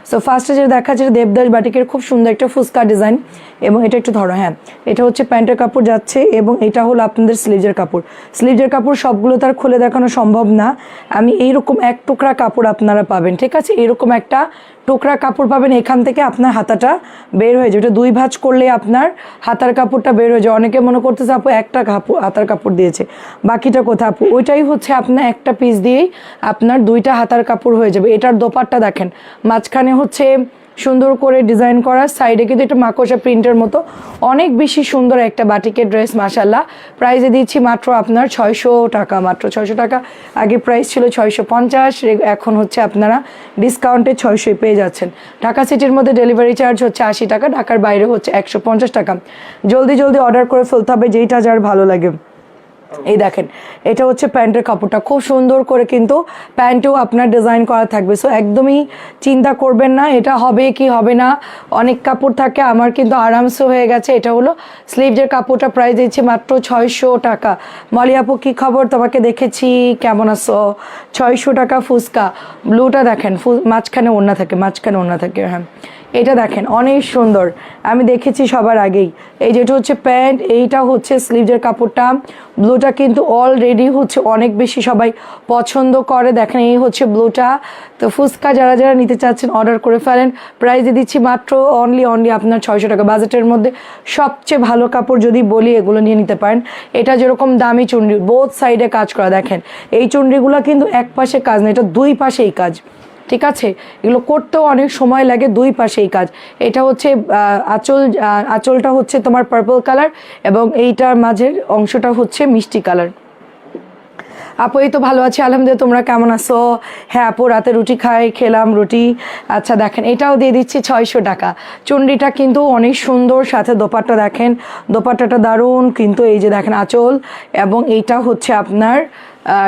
So ফার্স্টে যেটা দেখাচ্ছে দেবদাস বাটিকের খুব সুন্দর একটা ফুচকা ডিজাইন, এবং এটা একটু ধরো, হ্যাঁ এটা হচ্ছে প্যান্টের কাপড় যাচ্ছে, এবং এটা হলো আপনাদের স্লিভসের কাপড়। স্লিভসের কাপড় সবগুলো তার খুলে দেখানো সম্ভব না, আমি এইরকম এক টুকরা কাপড় আপনারা পাবেন, ঠিক আছে, এরকম একটা টুকরা কাপড় পাবেন, এখান থেকে আপনার হাতাটা বের হয়ে যাবে, এটা 2 ভাঁজ করলে আপনার হাতার কাপড়টা বের হয়ে যায়। অনেকে মনে করতেছে আপু একটা কাপড় হাতার কাপড় দিয়েছে, বাকিটা কোথায় আপু, ওইটাই হচ্ছে আপনার একটা পিস দিয়েই আপনার 2টা হাতার কাপড় হয়ে যাবে। এটার দোপাট্টা দেখেন, মাঝখানে হচ্ছে সুন্দর করে ডিজাইন করা, সাইডে কিন্তু একটা মাকড়সা প্রিন্টের মতো অনেক বেশি সুন্দর একটা বাটিকের ড্রেস, মাশাল্লাহ। প্রাইসে দিচ্ছি মাত্র আপনার 600 টাকা, মাত্র 600 টাকা। আগে প্রাইস ছিল 650, এখন হচ্ছে আপনারা ডিসকাউন্টে 600 পেয়ে যাচ্ছেন। ঢাকা সিটির মধ্যে ডেলিভারি চার্জ হচ্ছে 80 টাকা, ঢাকার বাইরে হচ্ছে 150 টাকা। জলদি জলদি অর্ডার করে ফেলতে হবে যেইটা যার ভালো লাগে। এই দেখেন, এটা হচ্ছে প্যান্টের কাপড়টা, খুব সুন্দর করে কিন্তু প্যান্টেও আপনার ডিজাইন করা থাকবে। সো একদমই চিন্তা করবেন না এটা হবে কি হবে না, অনেক কাপড় থাকে, আমার কিন্তু আরামসে হয়ে গেছে। এটা হলো স্লিভসের কাপড়টা, প্রাইস দিচ্ছি মাত্র 600 টাকা। মলি আপু কী খবর, তোমাকে দেখেছি, কেমন আছো? 600 টাকা ফুচকা। ব্লুটা দেখেন, মাঝখানে ওড়না থাকে, মাঝখানে ওড়না থাকে, হ্যাঁ এটা দেখেন অনেক সুন্দর, আমি দেখেছি সবার আগেই। এই যেটা হচ্ছে প্যান্ট, এইটা হচ্ছে স্লিভসের কাপড়টা, ব্লুটা কিন্তু অলরেডি হচ্ছে অনেক বেশি সবাই পছন্দ করে, দেখেন এই হচ্ছে ব্লুটা। তো ফুচকা যারা যারা নিতে চাচ্ছেন অর্ডার করে ফেলেন, প্রাইসে দিচ্ছি মাত্র অনলি আপনার 600 টাকা। বাজেটের মধ্যে সবচেয়ে ভালো কাপড় যদি বলি এগুলো নিয়ে নিতে পারেন। এটা যেরকম দামি চুনরি, বোথ সাইডে কাজ করা, দেখেন এই চুনরিগুলো কিন্তু এক পাশে কাজ না, এটা 2 পাশেই কাজ, ঠিক আছে, এগুলো করতেও অনেক সময় লাগে, 2 পাশেই কাজ। এটা হচ্ছে আঁচলটা হচ্ছে তোমার পার্পল কালার, এবং এইটার মাঝের অংশটা হচ্ছে মিষ্টি কালার। আপু এই তো ভালো আছি আলহামদুলিল্লাহ, তোমরা কেমন আছো? হ্যাঁ আপু রাতে রুটি খেলাম রুটি। আচ্ছা দেখেন, এটাও দিয়ে দিচ্ছি 600 টাকা। চুনরিটা কিন্তু অনেক সুন্দর, সাথে দোপাট্টা দেখেন, দোপাট্টাটা দারুণ কিন্তু, এই যে দেখেন আঁচল, এবং এইটা হচ্ছে আপনার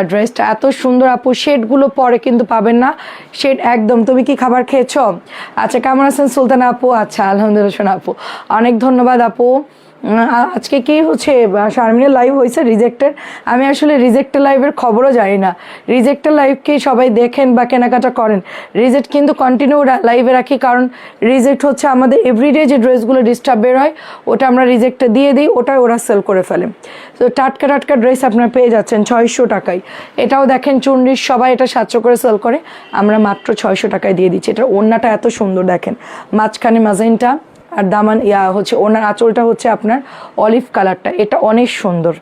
ড্রেসটা এত সুন্দর। আপু শেডগুলো পরে কিন্তু পাবেন না, শেড একদম। তুমি কি খাবার খেয়েছো? আচ্ছা কেমন আছেন সুলতানা আপু? আচ্ছা আলহামদুলিল্লাহ শোনা আপু, অনেক ধন্যবাদ আপু। আজকে কি হচ্ছে শারমিনের লাইভ হয়েছে রিজেক্টের, আমি আসলে রিজেক্টের লাইভের খবরও জানি না। রিজেক্টের লাইভকে সবাই দেখেন বা কেনাকাটা করেন, রিজেক্ট কিন্তু কন্টিনিউ লাইভে রাখি, কারণ রিজেক্ট হচ্ছে আমাদের এভরিডে যে ড্রেসগুলো ডিস্টার্ব বের হয় ওটা আমরা রিজেক্টে দিয়ে দিই, ওটাই ওরা সেল করে ফেলে। তো টাটকা টাটকা ড্রেস আপনারা পেয়ে যাচ্ছেন 600 টাকায়। এটাও দেখেন চুনরির, সবাই এটা 700 করে সেল করে, আমরা মাত্র 600 টাকায় দিয়ে দিচ্ছি। এটার ওড়নাটা এত সুন্দর দেখেন, মাঝখানে ম্যাজেন্টা, আর দামান হচ্ছে ওনার আঁচলটা হচ্ছে আপনার অলিভ কালারটা, এটা অনেক সুন্দর।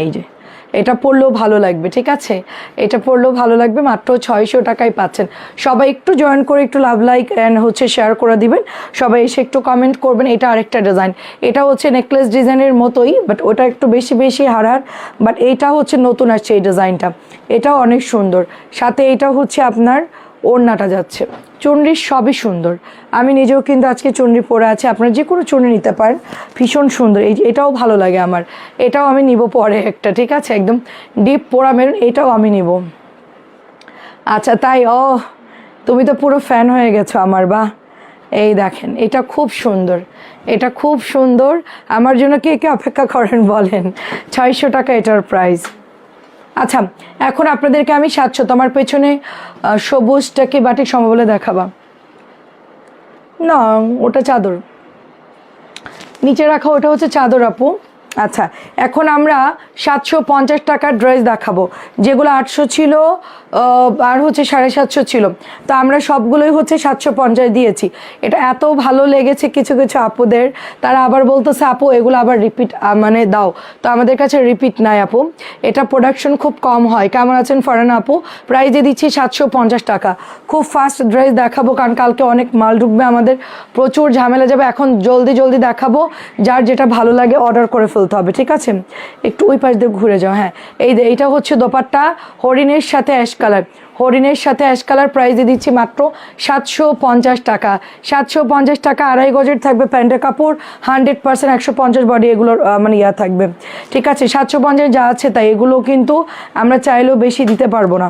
এই যে এটা পরলেও ভালো লাগবে, ঠিক আছে, এটা পরলেও ভালো লাগবে, মাত্র 600 টাকায় পাচ্ছেন। সবাই একটু জয়েন করে একটু লাভ লাইক অ্যান্ড হচ্ছে শেয়ার করে দিবেন, সবাই এসে একটু কমেন্ট করবেন। এটা আরেকটা ডিজাইন, এটা হচ্ছে নেকলেস ডিজাইনের মতোই, বাট ওটা একটু বেশি হারার, বাট এইটা হচ্ছে নতুন আসছে এই ডিজাইনটা, এটাও অনেক সুন্দর। সাথে এটা হচ্ছে আপনার ওড়নাটা যাচ্ছে, চুনরি সবই সুন্দর। আমি নিজেও কিন্তু আজকে চুনরি পরে আছি, আপনারা যে কোনো চুনরি নিতে পারেন, ভীষণ সুন্দর। এটাও ভালো লাগে আমার, এটাও আমি নিব পরে একটা, ঠিক আছে, একদম ডিপ পোড়া মেরুন, এটাও আমি নিব। আচ্ছা তাই, ও তুমি তো পুরো ফ্যান হয়ে গেছো আমার, বা এই দেখেন এটা খুব সুন্দর, এটা খুব সুন্দর। আমার জন্য কে কে অপেক্ষা করেন বলেন? 600 টাকা এটার প্রাইস। আচ্ছা এখন আপনাদেরকে আমি 700, তোমার পেছনে সবুজটা কি বাটিক সমবলে দেখাবা না, ওটা চাদর নিচে রাখা, ওটা হচ্ছে চাদর আপু। আচ্ছা এখন আমরা 750 টাকার ড্রেস দেখাবো, যেগুলো 800 ছিল আর হচ্ছে 750 ছিল, তো আমরা সবগুলোই হচ্ছে 750 দিয়েছি। এটা এত ভালো লেগেছে কিছু কিছু আপুদের, তারা আবার বলতেছে আপু এগুলো আবার রিপিট মানে দাও, তো আমাদের কাছে রিপিট নাই আপু, এটা প্রোডাকশন খুব কম হয়। কেমন আছেন ফরানা আপু? প্রাইজে দিচ্ছি 750 টাকা। খুব ফাস্ট ড্রেস দেখাবো, কারণ কালকে অনেক মাল ঢুকবে, আমাদের প্রচুর ঝামেলা যাবে। এখন জলদি জলদি দেখাবো, যার যেটা ভালো লাগে অর্ডার করে ফেলতে হবে, ঠিক আছে। একটু ওই পাশ দিয়ে ঘুরে যাও, হ্যাঁ এইটা হচ্ছে দোপাট্টা, হরিণের সাথে অ্যাশ কালার, হরিণের সাথে অ্যাশ কালার, প্রাইসে দিচ্ছি মাত্র 750 টাকা। 750 টাকা, 2.5 গজের থাকবে প্যান্টের কাপড়, 100% 150 বডি এগুলোর মানে থাকবে, ঠিক আছে। 750 যা আছে তাই, এগুলো কিন্তু আমরা চাইলেও বেশি দিতে পারবো না,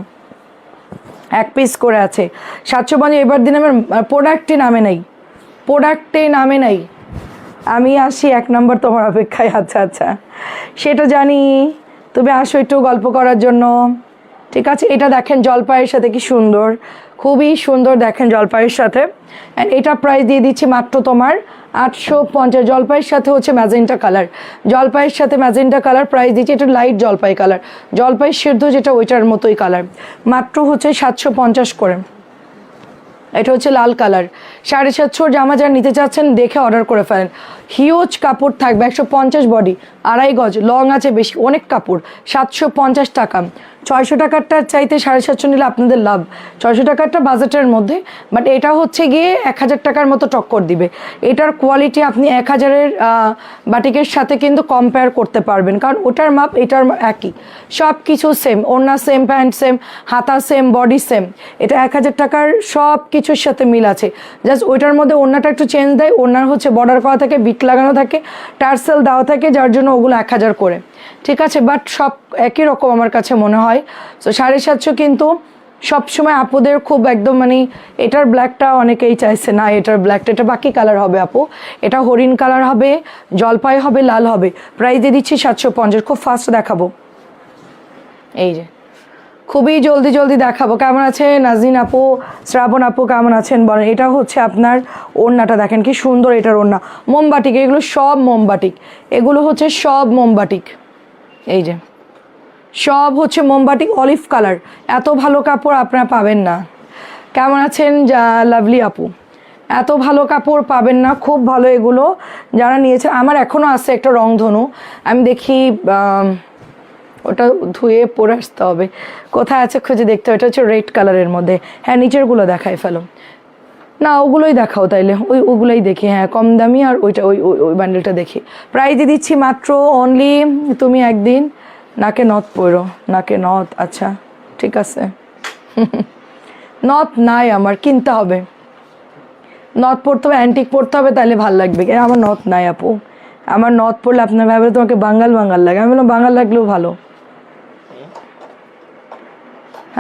এক পিস করে আছে 750। এবার দিন আমার প্রোডাক্টে নামে নাই, আমি আসি 1 নম্বর তোমার অপেক্ষায়। আচ্ছা সেটা জানি, তুমি আসো একটু গল্প করার জন্য, ঠিক আছে, এটা দেখেন জলপাইয়ের সাথে কি সুন্দর, খুবই সুন্দর দেখেন জলপাইয়ের সাথে। অ্যান্ড এটা প্রাইস দিয়ে দিচ্ছি মাত্র তোমার 850। জলপাইয়ের সাথে হচ্ছে ম্যাজেন্টা কালার, জলপাইয়ের সাথে ম্যাজেন্টা কালার প্রাইস দিচ্ছি, এটা লাইট জলপাই কালার, জলপাই সেদ্ধ যেটা ওইটার মতোই কালার, মাত্র হচ্ছে 750 করে। এটা হচ্ছে লাল কালার, 750 জামা যারা নিতে চাচ্ছেন দেখে অর্ডার করে ফেলেন। হিউজ কাপড় থাকবে, 150 বডি, 2.5 গজ লং আছে বেশি, অনেক কাপড়, 750 টাকা। 600 টাকারটার চাইতে 750 নিলে আপনাদের লাভ। 600 টাকারটা বাজেটের মধ্যে, বাট এটা হচ্ছে গিয়ে 1000 টাকার মতো টক্কর দিবে। এটার কোয়ালিটি আপনি 1000-এর বাটিকের সাথে কিন্তু কম্পেয়ার করতে পারবেন, কারণ ওটার মাপ এটার একই, সব কিছু সেম, ওড়না সেম, প্যান্ট সেম, হাতা সেম, বডি সেম। এটা 1000 টাকার সব কিছুর সাথে মিল আছে। জাস্ট ওইটার মধ্যে ওড়নাটা একটু চেঞ্জ দেয়, ওড়নার হচ্ছে বর্ডার করা থাকে, বিট লাগানো থাকে, টার্সেল দেওয়া থাকে, যার জন্য ওগুলো 1000 করে। ঠিক আছে, বাট সব একই রকম আমার কাছে মনে হয়। সো 750 কিন্তু সবসময় আপুদের খুব একদম মানে, এটার ব্ল্যাকটা অনেকেই চাইছে না, এটার ব্ল্যাকটা, এটা বাকি কালার হবে আপু, এটা হরিণ কালার হবে, জলপাই হবে, লাল হবে। প্রাইস দিয়ে দিচ্ছি 750। খুব ফাস্ট দেখাবো, এই যে খুবই জলদি জলদি দেখাবো। কেমন আছে নাজনীন আপু, শ্রাবণ আপু কেমন আছেন বলেন। এটা হচ্ছে আপনার ওড়নাটা দেখেন কি সুন্দর, এটার ওড়না মোমবাটিক, এগুলো সব মোমবাটিক, এগুলো হচ্ছে সব মোমবাটিক, এই যে সব হচ্ছে মোমবাটিক অলিভ কালার, এত ভালো কাপড় আপনারা পাবেন না। কেমন আছেন লাভলি আপু, এত ভালো কাপড় পাবেন না, খুব ভালো এগুলো যারা নিয়েছে। আমার এখনও আছে একটা রংধনু, আমি দেখি ওটা ধুয়ে পরে আসতে হবে, কোথায় আছে খুঁজে দেখতে হবে। এটা হচ্ছে রেড কালারের মধ্যে, হ্যাঁ নিচেরগুলো দেখাই ফেলো না, ওগুলোই দেখাও তাইলে, ওগুলোই দেখি, হ্যাঁ কম দামি, আর ওইটা ওই ওই বান্ডেলটা দেখি। প্রাইজে দিচ্ছি মাত্র অনলি, তুমি একদিন নাকে নথ পরো, নাকে নথ, আচ্ছা ঠিক আছে নথ নাই আমার, কিনতে হবে, নথ পরতে হবে, অ্যান্টিক পরতে হবে, তাহলে ভাল লাগবে। আমার নথ নাই আপু, আমার নথ পরলে আপনার ভাবে তোমাকে বাঙাল বাঙাল লাগে, আমি বললাম বাঙাল লাগলেও ভালো।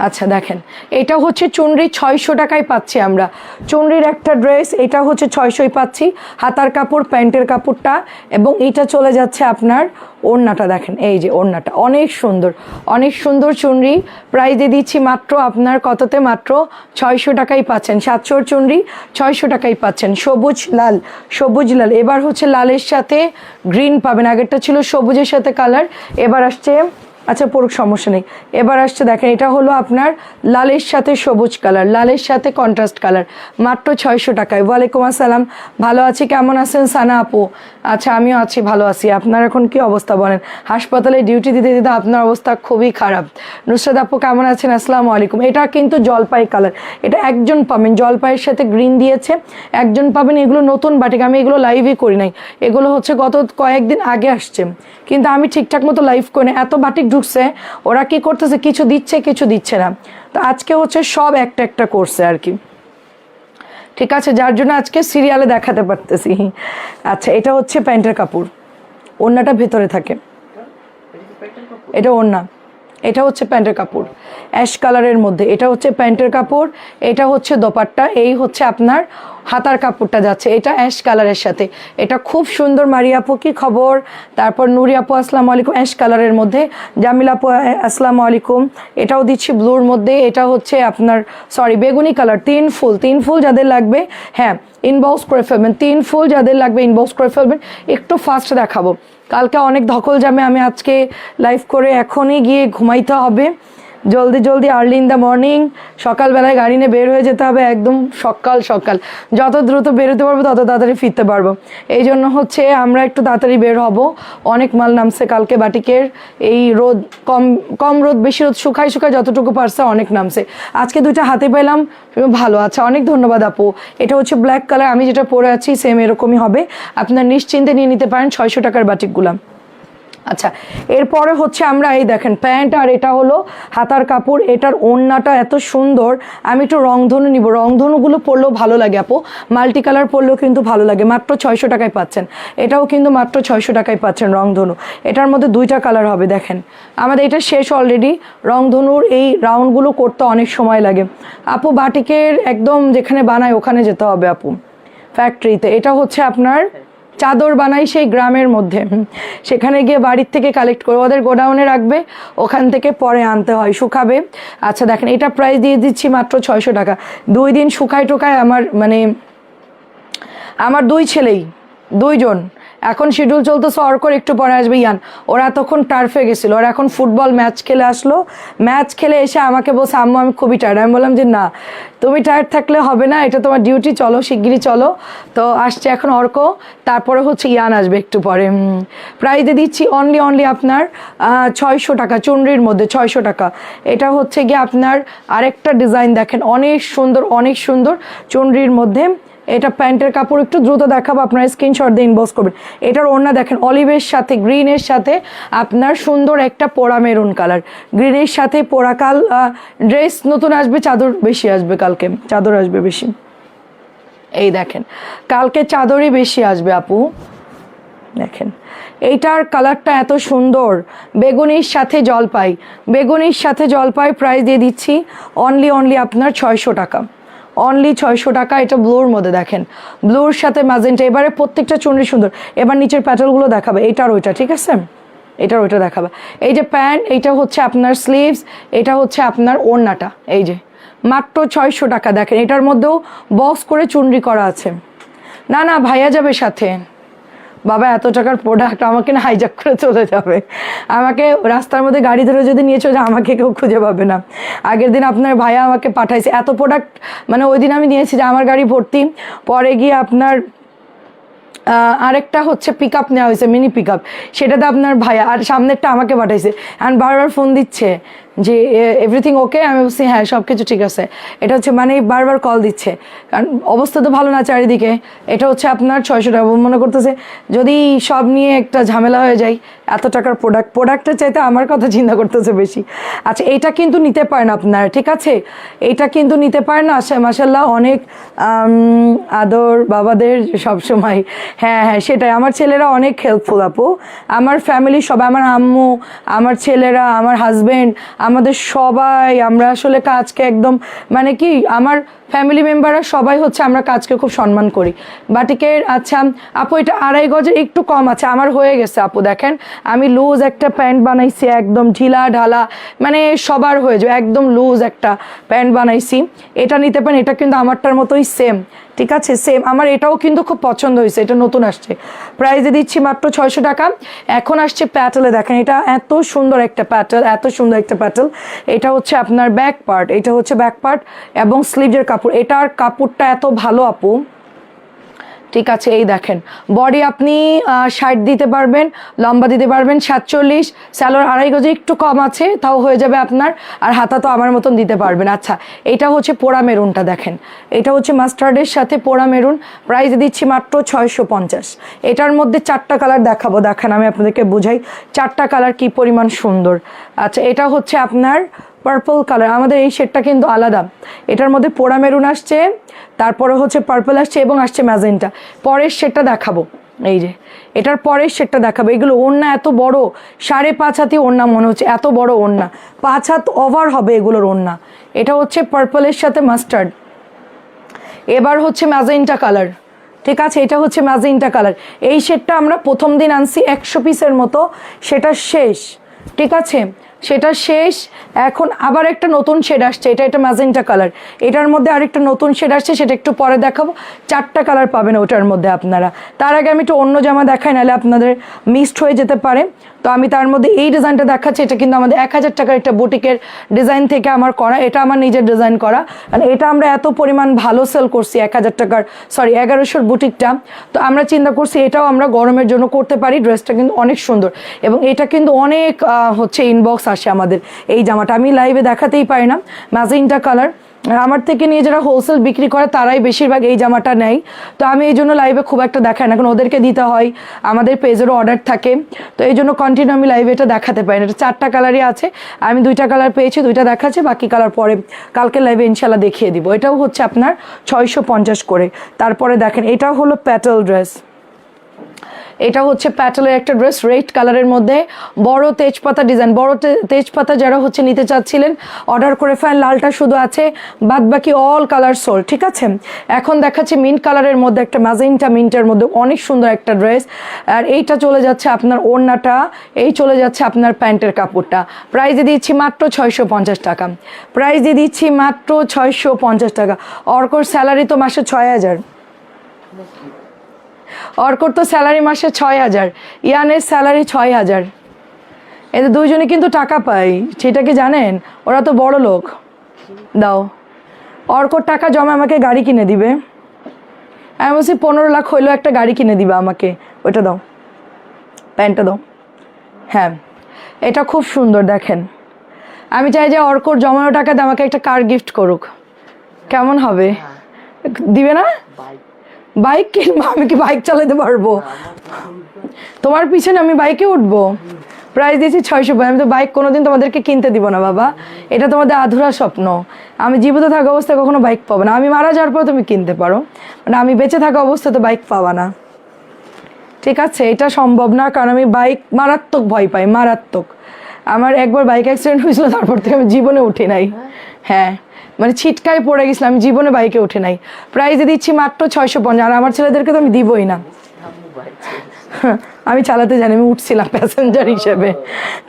আচ্ছা দেখেন, এটা হচ্ছে চুনরি, 600 টাকায় পাচ্ছি আমরা চুনরির একটা ড্রেস, এটা হচ্ছে 600-ই পাচ্ছি। হাতার কাপড়, প্যান্টের কাপড়টা, এবং এটা চলে যাচ্ছে আপনার ওড়নাটা, দেখেন এই যে ওড়নাটা অনেক সুন্দর, অনেক সুন্দর চুনরি। প্রাইজে দিচ্ছি মাত্র আপনার কততে, মাত্র 600 টাকায় পাচ্ছেন। 700 চুনরি 600 টাকায় পাচ্ছেন। সবুজ লাল, সবুজ লাল, এবার হচ্ছে লালের সাথে গ্রিন পাবেন, আগেরটা ছিল সবুজের সাথে কালার, এবার আসছে, আচ্ছা পড়ুক সমস্যা নেই, এবার আসছে দেখেন এটা হলো আপনার লালের সাথে সবুজ কালার, লালের সাথে কন্ট্রাস্ট কালার, মাত্র 600 টাকায়। ওয়ালাইকুম আসসালাম, ভালো আছি, কেমন আছেন সানা আপু? আচ্ছা আমিও আছি, ভালো আছি। আপনার এখন কি অবস্থা বলেন? হাসপাতালে ডিউটি দিতে দিতে আপনার অবস্থা খুবই খারাপ। নুসরাত আপু কেমন আছেন? আসসালামু আলাইকুম। এটা কিন্তু জলপাই কালার, এটা একজন পাবেন, জলপাইয়ের সাথে গ্রিন দিয়েছে, একজন পাবেন। এগুলো নতুন বাটিক, আমি এগুলো লাইভই করি নাই, এগুলো হচ্ছে গত কয়েকদিন আগে আসছে, কিন্তু আমি ঠিকঠাক মতো লাইভ করি না, এত বাটিক ঢুকছে, ওরা কি করতেছে, কিছু দিচ্ছে কিছু দিচ্ছে না, তো আজকে হচ্ছে সব একটা একটা করছে আর কি। ঠিক আছে, যার জন্য আজকে সিরিয়ালে দেখাতে পারতেছি। আচ্ছা এটা হচ্ছে প্যান্টের কাপড়, ওড়নাটা ভেতরে থাকে, এটা ওড়না, এটা হচ্ছে প্যান্টের কাপড় অ্যাশ কালারের মধ্যে, এটা হচ্ছে প্যান্টের কাপড়, এটা হচ্ছে দোপাট্টা, এই হচ্ছে আপনার হাতার কাপড়টা যাচ্ছে, এটা অ্যাশ কালারের সাথে। এটা খুব সুন্দর। মারিয়া আপু কি খবর? তারপর নুরি আপু আসসালামু আলাইকুম, অ্যাশ কালারের মধ্যে। জামিল আপু আসসালামু আলাইকুম, এটাও দিচ্ছি ব্লুর মধ্যে, এটা হচ্ছে আপনার সরি বেগুনি কালার। 3 ফুল, 3 ফুল যাদের লাগবে হ্যাঁ ইনবক্স করে ফেলবেন, 3 ফুল যাদের লাগবে ইনবক্স করে ফেলবেন। একটু ফাস্ট দেখাবো, কালকে অনেক ধকল জামে আমি আজকে লাইভ করে এখনই গিয়ে ঘুমাইতে হবে, জলদি জলদি আর্লি ইন দ্য মর্নিং, সকালবেলায় গাড়ি নিয়ে বের হয়ে যেতে হবে, একদম সকাল সকাল, যত দ্রুত বেরোতে পারবো তত তাড়াতাড়ি ফিরতে পারবো। এই জন্য হচ্ছে আমরা একটু তাড়াতাড়ি বের হব, অনেক মাল নামছে কালকে বাটিকের, এই রোদ কম কম রোদ বেশি রোদ শুকাই শুকাই যতটুকু পারছে অনেক নামছে, আজকে 2টা হাতে পেলাম, ভালো। আচ্ছা অনেক ধন্যবাদ আপু। এটা হচ্ছে ব্ল্যাক কালার, আমি যেটা পরে আছি সেম এরকমই হবে, আপনার নিশ্চিন্তে নিয়ে নিতে পারেন 600 টাকার বাটিকগুলো। আচ্ছা এরপরে হচ্ছে আমরা এই দেখেন প্যান্ট, আর এটা হলো হাতার কাপড়, এটার ওড়নাটা এত সুন্দর। আমি একটু রংধনু নিব, রংধনুগুলো পরলেও ভালো লাগে আপু, মাল্টি কালার পরলেও কিন্তু ভালো লাগে। মাত্র 600 টাকায় পাচ্ছেন, এটাও কিন্তু মাত্র 600 টাকায় পাচ্ছেন রংধনু। এটার মধ্যে 2টা কালার হবে, দেখেন আমাদের এটা শেষ অলরেডি। রংধনুর এই রাউন্ডগুলো করতে অনেক সময় লাগে আপু, বাটিকের একদম যেখানে বানায় ওখানে যেতে হবে আপু, ফ্যাক্টরিতে। এটা হচ্ছে আপনার চাদর বানাই সেই গ্রামের মধ্যে, সেখানে গিয়ে বাড়ির থেকে কালেক্ট করে ওদের গোডাউনে রাখবে, ওখান থেকে পরে আনতে হয়, শুকাবে। আচ্ছা দেখেন এটা প্রাইস দিয়ে দিচ্ছি মাত্র 600 টাকা। 2 দিন শুকায় টোকায় আমার 2 ছেলেই, 2 জন এখন শিডিউল চলতেছে, অর্কর একটু পরে আসবে ইয়ান, ওরা তখন টার্ফে গেছিলো, ওরা এখন ফুটবল ম্যাচ খেলে আসলো, ম্যাচ খেলে এসে আমাকে বলছে আম্মু আমি খুবই টায়ার্ড। আমি বললাম যে না তুমি টায়ার্ড থাকলে হবে না, এটা তোমার ডিউটি, চলো শিগগিরই চলো। তো আসছে এখন অর্ক, তারপরে হচ্ছে ইয়ান আসবে একটু পরে। প্রাইজে দিচ্ছি অনলি আপনার 600 টাকা, চুনরির মধ্যে 600 টাকা। এটা হচ্ছে গিয়ে আপনার আরেকটা ডিজাইন দেখেন, অনেক সুন্দর চুনরির মধ্যে। এটা প্যান্টের কাপড়, একটু দ্রুত দেখাবো, আপনারা স্ক্রিনশট দিয়ে ইনবক্স করবেন। এটার ওড়না দেখেন অলিভের সাথে গ্রিনের সাথে আপনার সুন্দর একটা পোড়া মেরুন কালার, গ্রিনের সাথে পোড়া ড্রেস নতুন আসবে, চাদর বেশি আসবে, কালকে চাদর আসবে বেশি। এই দেখেন কালকে চাদরই বেশি আসবে আপু। দেখেন এইটার কালারটা এত সুন্দর, বেগুনির সাথে জলপাই, প্রাইস দিয়ে দিচ্ছি অনলি আপনার 600 টাকা, অনলি 600 টাকা। এটা ব্লুর মধ্যে দেখেন, ব্লুর সাথে ম্যাজেন্টা, এবারে প্রত্যেকটা চুনরি সুন্দর। এবার নিচের প্যাটেলগুলো দেখাবে, এটার ওইটা, ঠিক আছে, এটার ওইটা দেখাবে। এই যে প্যান্ট, এইটা হচ্ছে আপনার স্লিভস, এটা হচ্ছে আপনার ওড়নাটা, এই যে মাত্র 600 টাকা। দেখেন এটার মধ্যেও বক্স করে চুনরি করা আছে। না ভাইয়া যাবে সাথে, বাবা এত টাকার প্রোডাক্ট আমাকে না হাইজ্যাক করে চলে যাবে, আমাকে রাস্তার মধ্যে গাড়ি ধরে যদি নিয়ে চলে আমাকে কেউ খুঁজে পাবে না। আগের দিন আপনার ভাইয়া আমাকে পাঠাইছে এত প্রোডাক্ট, মানে ওই দিন আমি নিয়েছি যে আমার গাড়ি ভর্তি, পরে গিয়ে আপনার আরেকটা হচ্ছে পিক আপ নেওয়া হয়েছে, মিনি পিক আপ, সেটাতে আপনার ভাইয়া, আর সামনেরটা আমাকে পাঠাইছে, আর বারবার ফোন দিচ্ছে যে এভরিথিং ওকে, আমি বলছি হ্যাঁ সব কিছু ঠিক আছে। এটা হচ্ছে মানে বারবার কল দিচ্ছে, কারণ অবস্থা তো ভালো না চারিদিকে। এটা হচ্ছে আপনার 600 টাকা, মনে করতেছে যদি সব নিয়ে একটা ঝামেলা হয়ে যায়, এত টাকার প্রোডাক্টের চাইতে আমার কথা চিন্তা করতেছে বেশি। আচ্ছা এটা কিন্তু নিতে পারেন আপনারা, ঠিক আছে, এটা কিন্তু নিতে পারেন না, মাশাআল্লাহ অনেক আদর বাবাদের সবসময়। হ্যাঁ সেটাই, আমার ছেলেরা অনেক হেল্পফুল আপু, আমার ফ্যামিলি সবাই, আমার আম্মু, আমার ছেলেরা, আমার হাজবেন্ড, আমাদের সবাই, আমরা আসলে কাজকে একদম মানে কি আমার ফ্যামিলি মেম্বাররা সবাই হচ্ছে আমরা কাজকে খুব সম্মান করি। বাটিকের আচ্ছা আপু এটা 2.5 গজের একটু কম আছে, আমার হয়ে গেছে আপু। দেখেন আমি লুজ একটা প্যান্ট বানাইছি, একদম ঢিলা ঢালা, মানে সবার হয়ে যাবে, একদম লুজ একটা প্যান্ট বানাইছি। এটা নিতে পারেন, এটা কিন্তু আমারটার মতোই সেম, ঠিক আছে, সেম। আমার এটাও কিন্তু খুব পছন্দ হয়েছে, এটা নতুন আসছে, প্রাইসে দিচ্ছি মাত্র 600 টাকা। এখন আসছে প্যাটেলে, দেখেন এটা এত সুন্দর একটা প্যাটেল, এটা হচ্ছে আপনার ব্যাক পার্ট, এটা হচ্ছে ব্যাক পার্ট এবং স্লিভের কাপড়, এটার কাপড়টা এত ভালো আপু, ঠিক আছে। এই দেখেন বডি আপনি 60 দিতে পারবেন, লম্বা দিতে পারবেন 47, স্যালোর 2.5 গজে একটু কম আছে, তাও হয়ে যাবে আপনার, আর হাতা তো আমার মতন দিতে পারবেন। আচ্ছা এটা হচ্ছে পোড়া মেরুনটা, দেখেন এটা হচ্ছে মাস্টার্ডের সাথে পোড়া মেরুন, প্রাইস দিচ্ছি মাত্র 650। এটার মধ্যে 4টা কালার দেখাবো, দেখেন আমি আপনাদেরকে বুঝাই 4টা কালার কি পরিমাণ সুন্দর। আচ্ছা এটা হচ্ছে আপনার পার্পল কালার, আমাদের এই শেডটা কিন্তু আলাদা, এটার মধ্যে পোড়া মেরুন আসছে, তারপরে হচ্ছে পার্পল আসছে এবং আসছে ম্যাজেন্টা। পরের শেডটা দেখাবো, এই যে এটার পরের শেডটা দেখাবো। এগুলো ওড়না এত বড়, 5.5 হাতি ওড়না মনে হচ্ছে, এত বড় ওড়না, 5 হাত ওভার হবে এগুলোর ওড়না। এটা হচ্ছে পার্পলের সাথে মাস্টার্ড, এবার হচ্ছে ম্যাজেন্টা কালার, ঠিক আছে, এটা হচ্ছে ম্যাজেন্টা কালার। এই শেডটা আমরা প্রথম দিন আনছি 100 পিসের মতো, সেটা শেষ, ঠিক আছে, সেটা শেষ। এখন আবার একটা নতুন শেড আসছে, এটা ম্যাজেন্টা কালার, এটার মধ্যে আরেকটা নতুন শেড আসছে, সেটা একটু পরে দেখাবো। 4টা কালার পাবেন ওটার মধ্যে আপনারা। তার আগে আমি একটু অন্য জামা দেখাই, নাহলে আপনাদের মিসড হয়ে যেতে পারে। তো আমি তার মধ্যে এই ডিজাইনটা দেখাচ্ছি, এটা কিন্তু আমাদের 1000 টাকার একটা বুটিকের ডিজাইন থেকে আমার করা, এটা আমার নিজের ডিজাইন করা, কারণ এটা আমরা এত পরিমাণ ভালো সেল করছি 1000 টাকার, সরি 1100-র বুটিকটা। তো আমরা চিন্তা করছি এটাও আমরা গরমের জন্য করতে পারি। ড্রেসটা কিন্তু অনেক সুন্দর এবং এটা কিন্তু অনেক হচ্ছে ইনবক্স আসে আমাদের। এই জামাটা আমি লাইভে দেখাতেই পারি না, ম্যাজেন্টা কালার, আমার থেকে নিয়ে যারা হোলসেল বিক্রি করে তারাই বেশিরভাগ এই জামাটা নেয়। তো আমি এই জন্য লাইভে খুব একটা দেখাই না, কারণ ওদেরকে দিতে হয়, আমাদের পেজেরও অর্ডার থাকে, তো এই জন্য কন্টিনিউ আমি লাইভে এটা দেখাতে পারি না। এটা 4টা কালারই আছে, আমি 2টা কালার পেয়েছি, 2টা দেখাচ্ছি, বাকি কালার পরে কালকে লাইভে ইনশাল্লাহ দেখিয়ে দিব। এটাও হচ্ছে আপনার 650 করে। তারপরে দেখেন এটাও হলো প্যাটেল ড্রেস, এটা হচ্ছে প্যাটেলের একটা ড্রেস, রেড কালারের মধ্যে বড় তেজপাতা ডিজাইন, বড় তেজপাতা যারা হচ্ছে নিতে চাচ্ছিলেন অর্ডার করে ফেলেন। লালটা শুধু আছে, বাদ বাকি অল কালার সোল, ঠিক আছে। এখন দেখাচ্ছি মিন্ট কালারের মধ্যে একটা ম্যাজেন্টা মিন্টের মধ্যে অনেক সুন্দর একটা ড্রেস। আর এইটা চলে যাচ্ছে আপনার ওড়নাটা, এই চলে যাচ্ছে আপনার প্যান্টের কাপড়টা। প্রাইস দিচ্ছি মাত্র 650 টাকা, প্রাইস দিয়ে দিচ্ছি মাত্র 650 টাকা। অর্কর স্যালারি তো মাসে 6000, অর্কর তো স্যালারি মাসে 6000, ইয়ানের স্যালারি 6000। এদের দুইজনে কিন্তু টাকা পায়, সেটা কি জানেন? ওরা তো বড় লোক। দাও, অর্কর টাকা জমা আমাকে গাড়ি কিনে দিবে। আমি বলছি 15 লাখ হইলেও একটা গাড়ি কিনে দিবে আমাকে। ওইটা দাও, প্যান্টটা দাও। হ্যাঁ, এটা খুব সুন্দর দেখেন। আমি চাই যে অর্কর জমানো টাকাতে আমাকে একটা কার গিফট করুক, কেমন হবে? দিবে না? বাইক কিনবো, আমি কি বাইক চালাতে পারবো? তোমার পিছনে আমি বাইকে উঠবো? প্রাইস দিয়েছি 600। আমি তো বাইক কোনোদিন তোমাদেরকে কিনতে দিব না বাবা, এটা তোমাদের আধুরা স্বপ্ন। আমি জীবিত থাকা অবস্থায় কখনো বাইক পাবো না, আমি মারা যাওয়ার পর তুমি কিনতে পারো, মানে আমি বেঁচে থাকা অবস্থায় তো বাইক পাবা না, ঠিক আছে? এটা সম্ভব না, কারণ আমি বাইক মারাত্মক ভয় পাই, মারাত্মক। আমার একবার বাইক অ্যাক্সিডেন্ট হয়েছিল, তারপর থেকে আমি জীবনে উঠি নাই। হ্যাঁ, মানে ছিটকায় পড়ে গেছিলাম, আমি জীবনে বাইকে উঠে নাই। প্রাইজে দিচ্ছি মাত্র 650। আর আমার ছেলেদেরকে তো আমি দিবই না, আমি চালাতে জানি। আমি উঠছিলাম প্যাসেঞ্জার হিসেবে,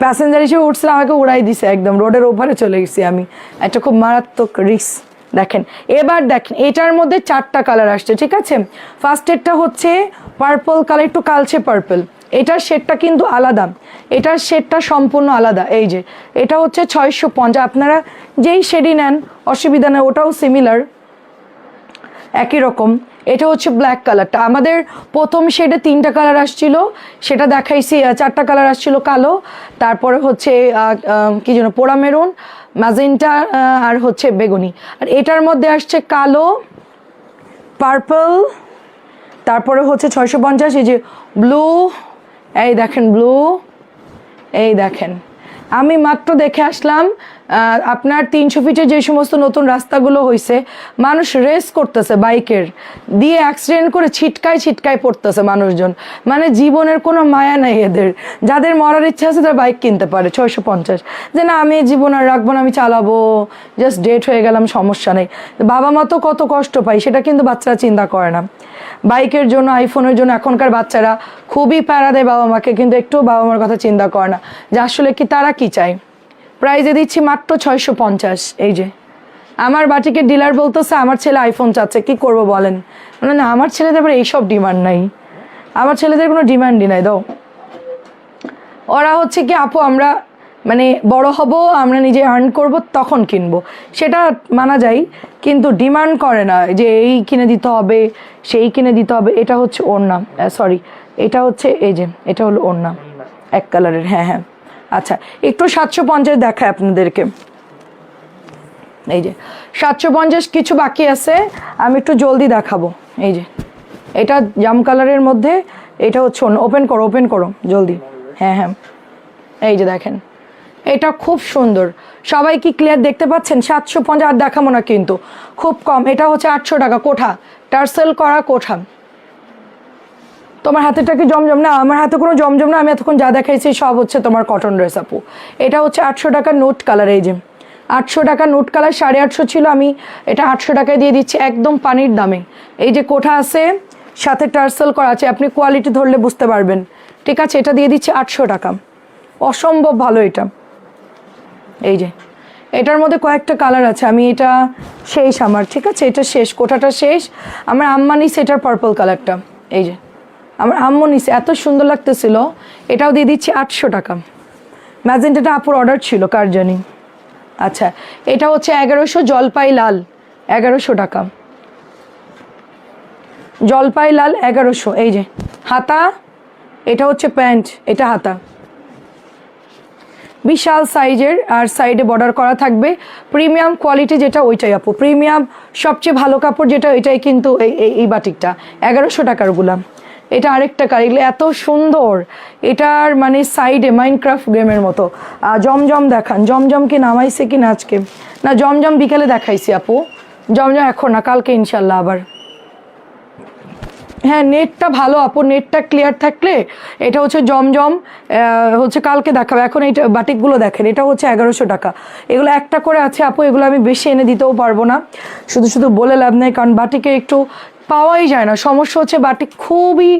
প্যাসেঞ্জার হিসেবে উঠছিলাম, আমাকে উড়াই দিছে একদম, রোডের ওপারে চলে গেছি আমি। একটা খুব মারাত্মক রিস্ক। দেখেন, এবার দেখেন এটার মধ্যে 4টা কালার আসছে, ঠিক আছে। ফার্স্ট এরটা হচ্ছে পার্পল কালার, একটু কালচে পার্পল। এটার শেডটা কিন্তু আলাদা, এটার শেডটা সম্পূর্ণ আলাদা। এই যে এটা হচ্ছে 650। আপনারা যেই শেডই নেন অসুবিধা নেই, ওটাও সিমিলার, একই রকম। এটা হচ্ছে ব্ল্যাক কালারটা। আমাদের প্রথম শেডে 3টা কালার আসছিল, সেটা দেখাইছি। 4টা কালার আসছিল, কালো, তারপরে হচ্ছে কি যেন পোড়া মেরুন, ম্যাজেন্টা, আর হচ্ছে বেগুনি। আর এটার মধ্যে আসছে কালো, পার্পল, তারপরে হচ্ছে 650। এই যে ব্লু, এই দেখেন ব্লু, এই দেখেন। আমি মাত্র দেখে আসলাম আপনার 300 ফিটে যে সমস্ত নতুন রাস্তাগুলো হয়েছে, মানুষ রেস করতেছে বাইকের দিয়ে, অ্যাক্সিডেন্ট করে ছিটকায় পড়তেছে মানুষজন, মানে জীবনের কোনো মায়া নাই এদের। যাদের মরার ইচ্ছা আছে তারা বাইক কিনতে পারে 650, যে না আমি জীবন আর রাখবো না, আমি চালাবো, জাস্ট ডেট হয়ে গেলাম, সমস্যা নেই। বাবা মা তো কত কষ্ট পায়, সেটা কিন্তু বাচ্চারা চিন্তা করে না। বাইকের জন্য, আইফোনের জন্য এখনকার বাচ্চারা খুবই প্যারা দেয় বাবা মাকে, কিন্তু একটুও বাবা মার কথা চিন্তা করে না যে আসলে কি তারা কি চায়। প্রাইজে দিচ্ছি মাত্র 650। এই যে আমার বাটিকের ডিলার বলতেছে আমার ছেলে আইফোন চাচ্ছে, কি করব বলেন? মানে না, আমার ছেলেদের আবার এইসব ডিমান্ড নাই, আমার ছেলেদের কোনো ডিমান্ডই নাই। দাও, ওরা হচ্ছে কি আপু আমরা মানে বড় হব, আমরা নিজে আর্ন করব, তখন কিনবো, সেটা মানা যায়, কিন্তু ডিমান্ড করে না যে এই কিনে দিতে হবে, সেই কিনে দিতে হবে। এটা হচ্ছে ওড়না, সরি এটা হচ্ছে, এই যে এটা হলো ওড়না এক কালারের। হ্যাঁ হ্যাঁ, আচ্ছা একটু 750 দেখায় আপনাদেরকে। এই যে 750 কিছু বাকি আছে, আমি একটু জলদি দেখাবো। এই যে এটা জাম কালারের মধ্যে, এটা হচ্ছে ওপেন করো, ওপেন করো জলদি। হ্যাঁ হ্যাঁ, এই যে দেখেন, এটা খুব সুন্দর। সবাই কি ক্লিয়ার দেখতে পাচ্ছেন? 750 আর দেখাবো না কিন্তু, খুব কম। এটা হচ্ছে 800 টাকা কোঠা, টার্সেল করা কোঠা। তোমার হাতেরটা কি জমজম? না, আমার হাতে কোনো জমজম না, আমি এতক্ষণ যা দেখাইছি সব হচ্ছে তোমার কটন ড্রেস আপু। এটা হচ্ছে 800 টাকা নোট কালার। এই যে 800 টাকা নোট কালার, 850 ছিল, আমি এটা 800 টাকায় দিয়ে দিচ্ছি একদম পানির দামে। এই যে কোঠা আছে, সাথে টার্সেল করা আছে, আপনি কোয়ালিটি ধরলে বুঝতে পারবেন, ঠিক আছে। এটা দিয়ে দিচ্ছি 800 টাকা, অসম্ভব ভালো এটা। এই যে এটার মধ্যে কয়েকটা কালার আছে, আমি এটা শেষ আমার, ঠিক আছে, এটা শেষ, কোঠাটা শেষ। আমার আম্মা নিছে এটার পার্পল কালারটা। এই যে আমার আম্মু নিছে, এত সুন্দর লাগতেছিল। এটাও দিয়ে দিচ্ছি 800 টাকা। ম্যাজেন্টাটা আপুর অর্ডার ছিল, কার জানি। আচ্ছা, এটা হচ্ছে 1100, জলপাই লাল 1100 টাকা, জলপাই লাল 1100। এই যে হাতা, এটা হচ্ছে প্যান্ট, এটা হাতা বিশাল সাইজের, আর সাইডে বর্ডার করা থাকবে। প্রিমিয়াম কোয়ালিটি যেটা ওইটাই আপু, প্রিমিয়াম সবচেয়ে ভালো কাপড় যেটা ওইটাই কিন্তু এই বাটিকটা 1100 টাকার গুলাম। এটা আরেকটা কালার, এগুলো এত সুন্দর। এটার মানে সাইডে মাইনক্রাফট গেমের মতো। জমজম দেখান, জমজম কি নামাইছে কি না আজকে? না, জমজম বিকালে দেখাইছি আপু, জমজম এখন না, কালকে ইনশাল্লাহ আবার। হ্যাঁ নেটটা ভালো আপু, নেটটা ক্লিয়ার থাকলে এটা হচ্ছে জমজম হচ্ছে কালকে দেখাবো। এখন এই বাটিকগুলো দেখেন, এটা হচ্ছে 1100 টাকা। এগুলো একটা করে আছে আপু, এগুলো আমি বেশি এনে দিতেও পারবো না, শুধু শুধু বলে লাভ নেই, কারণ বাটিকে একটু পাওয়াই যায় না। সমস্যা হচ্ছে বাটিক খুবই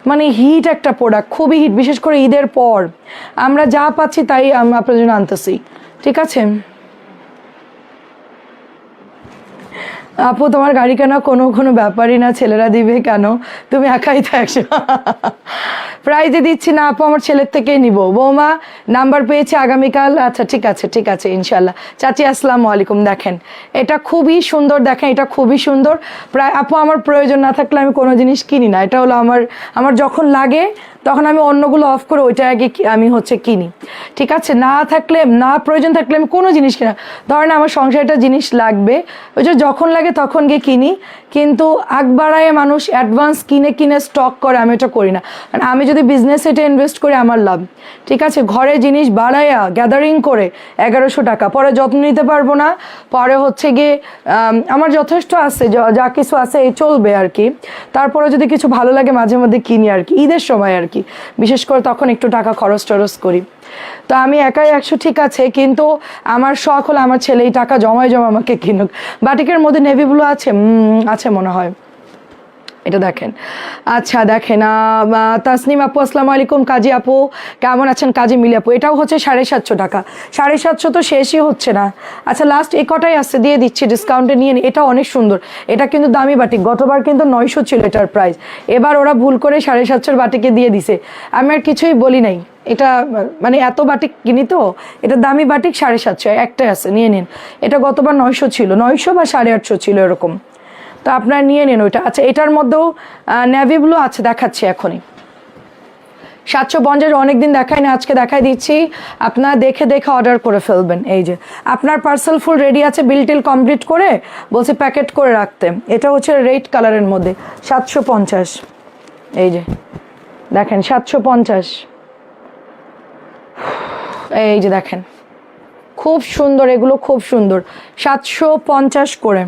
মানে হিট একটা প্রোডাক্ট, খুবই হিট, বিশেষ করে ঈদের পর আমরা যা পাচ্ছি তাই আপনার জন্য আনতেছি, ঠিক আছে। আপু তোমার গাড়ি কেনা কোনো কোনো ব্যাপারই না, ছেলেরা দিবে কেন, তুমি একাই তো 100 প্রাইজে দিচ্ছি না আপু, আমার ছেলের থেকেই নিব। বৌমা নাম্বার পেয়েছে আগামীকাল, আচ্ছা ঠিক আছে ঠিক আছে ইনশাল্লাহ। চাচি আসসালামু আলাইকুম। দেখেন এটা খুবই সুন্দর, দেখেন এটা খুবই সুন্দর। প্রায় আপু আমার প্রয়োজন না থাকলে আমি কোনো জিনিস কিনি না, এটা হলো আমার যখন লাগে তখন আমি অন্যগুলো অফ করে ওইটা আগে আমি হচ্ছে কিনি, ঠিক আছে। না থাকলে, না প্রয়োজন থাকলে আমি কোনো জিনিস কিনা, ধরেন আমার সংসারে একটা জিনিস লাগবে, ওই যে যখন লাগে তখন গিয়ে কিনি। কিন্তু আগ বাড়ায় মানুষ অ্যাডভান্স কিনে কিনে স্টক করে, আমি এটা করি না। কারণ আমি যদি বিজনেসে এটা ইনভেস্ট করি আমার লাভ, ঠিক আছে। ঘরে জিনিস বাড়াইয়া গ্যাদারিং করে 1100 টাকা, পরে যত্ন নিতে পারবো না, পরে হচ্ছে গিয়ে আমার যথেষ্ট আছে, যা কিছু আছে এই চলবে আর কি। তারপরে যদি কিছু ভালো লাগে মাঝে মধ্যে কিনি আর কি, ঈদের সময় আর কি, বিশেষ করে তখন একটু টাকা খরচ টরচ করি। তো আমি একাই 100 ঠিক আছে, কিন্তু আমার শখ হলো আমার ছেলে এই টাকা জমায় আমাকে কিনুক। বাটিকের মধ্যে নেভি ব্লু আছে, আছে মনে হয়, এটা দেখেন। আচ্ছা দেখেন তাসনিম আপু আসসালামু আলাইকুম। কাজী আপু কেমন আছেন? কাজী মিলি আপু, এটাও হচ্ছে 750 টাকা। 750 তো শেষই হচ্ছে না। আচ্ছা লাস্ট এই কটাই আসছে, দিয়ে দিচ্ছি ডিসকাউন্টে নিয়ে এটা অনেক সুন্দর। এটা কিন্তু দামি বাটিক, গতবার কিন্তু 900 ছিল এটার প্রাইস, এবার ওরা ভুল করে 750 বাটিকে দিয়ে দিছে। আমি আর কিছুই বলি নাই, এটা মানে এত বাটিক কিনি তো, এটা দামি বাটিক 750, একটাই আছে, নিয়ে নিন। এটা গতবার 900 ছিল, 900 বা 850 ছিল এরকম, তো আপনারা নিয়ে নিন ওইটা। আচ্ছা এটার মধ্যেও নেভি ব্লু আছে, দেখাচ্ছি এখনই। 750 অনেকদিন দেখাই না, আজকে দেখাই দিচ্ছি, আপনারা দেখে দেখে অর্ডার করে ফেলবেন। এই যে আপনার পার্সেল ফুল রেডি আছে, বিল টিল কমপ্লিট করে বলছি প্যাকেট করে রাখতে। এটা হচ্ছে রেড কালারের মধ্যে 750, এই যে দেখেন 750, এই যে দেখেন খুব সুন্দর, এগুলো খুব সুন্দর, 750 করে।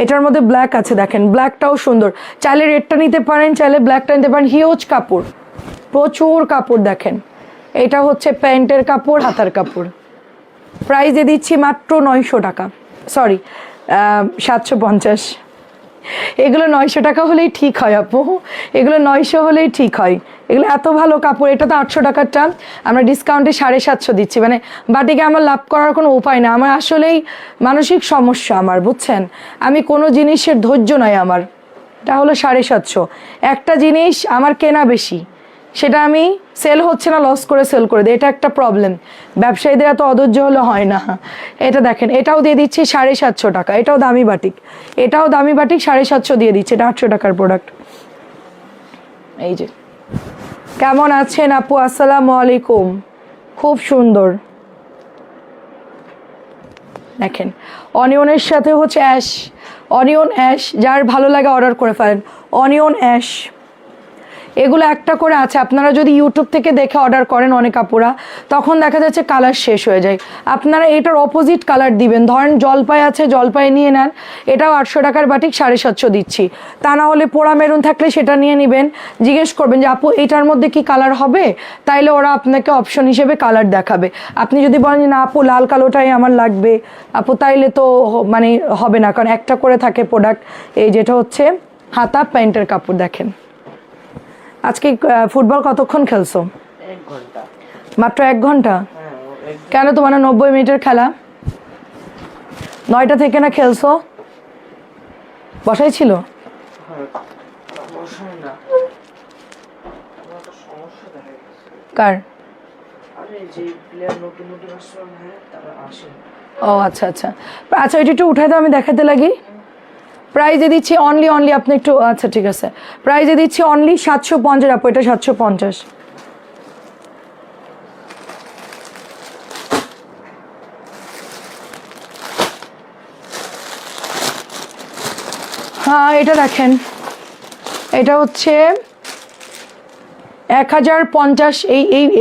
এটার মধ্যে ব্ল্যাক আছে, দেখেন ব্ল্যাকটাও সুন্দর, চাইলে রেডটা নিতে পারেন, চাইলে ব্ল্যাকটা নিতে পারেন। হিউজ কাপড়, প্রচুর কাপড়। দেখেন এটা হচ্ছে প্যান্টের কাপড়, হাতার কাপড়। প্রাইজে দিচ্ছি মাত্র 900 টাকা, সরি 750। এগুলো 900 টাকা হলেই ঠিক হয় আপু, এগুলো 900 হলেই ঠিক হয়, এগুলো এত ভালো কাপড়। এটা তো 800 টাকারটা আমরা ডিসকাউন্টে 750 দিচ্ছি। মানে বাটিকে আমার লাভ করার কোনো উপায় না, আমার আসলেই মানসিক সমস্যা আমার, বুঝছেন। আমি কোনো জিনিসের ধৈর্য নাই আমার, এটা হলো 750। একটা জিনিস আমার কেনা বেশি, সেটা আমি সেল হচ্ছে না, লস করে সেল করে দিই, এটা একটা প্রবলেম। ব্যবসায়ীদের এত অধৈর্য হলে হয় না। এটা দেখেন, এটাও দিয়ে দিচ্ছি 750 টাকা, এটাও দামি বাটিক, এটাও দামি বাটিক 750 দিয়ে দিচ্ছে, এটা 800 টাকার প্রোডাক্ট। এই যে কেমন আছেন আপু? আসসালামু আলাইকুম, খুব সুন্দর। দেখেন অনিয়নের সাথে হচ্ছে অ্যাশ, অনিয়ন অ্যাশ, যার ভালো লাগে অর্ডার করে ফেলেন। অনিয়ন অ্যাশ এগুলো একটা করে আছে, আপনারা যদি ইউটিউব থেকে দেখে অর্ডার করেন অনেক আপুরা, তখন দেখা যাচ্ছে কালার শেষ হয়ে যায়। আপনারা এটার অপোজিট কালার দিবেন, ধরেন জলপাই আছে, জলপাই নিয়ে নেন, এটাও 800 টাকার বাটিক 750 দিচ্ছি। তা না হলে পোড়া মেরুন থাকলে সেটা নিয়ে নেবেন, জিজ্ঞেস করবেন যে আপু এটার মধ্যে কি কালার হবে, তাইলে ওরা আপনাকে অপশন হিসেবে কালার দেখাবে। আপনি যদি বলেন না আপু লাল কালোটাই আমার লাগবে আপু, তাইলে তো মানে হবে না, কারণ একটা করে থাকে প্রোডাক্ট। এই যেটা হচ্ছে হাতা প্যান্টের কাপড়। দেখেন আজকে ফুটবল কতক্ষণ খেলছো? 1 ঘন্টা। মাত্র 1 ঘন্টা? হ্যাঁ, কেন, তোমার 90 মিনিটের খেলা? 9টা থেকে না খেলছো? বসাই ছিল? বসাই না, আমার একটা সমস্যা দেখা গেছে। কার? আরে যে প্লেয়ার নতুন নতুন আসলে হ্যাঁ তারা আসে। ও আচ্ছা আচ্ছা আচ্ছা, ওইটা একটু উঠাই দাও, আমি দেখাতে লাগি। প্রাইজে দিচ্ছি অনলি আপনি একটু, আচ্ছা ঠিক আছে, প্রাইজে দিচ্ছি অনলি 750 আপু, এটা 750। হ্যাঁ এটা দেখেন, এটা হচ্ছে 1050।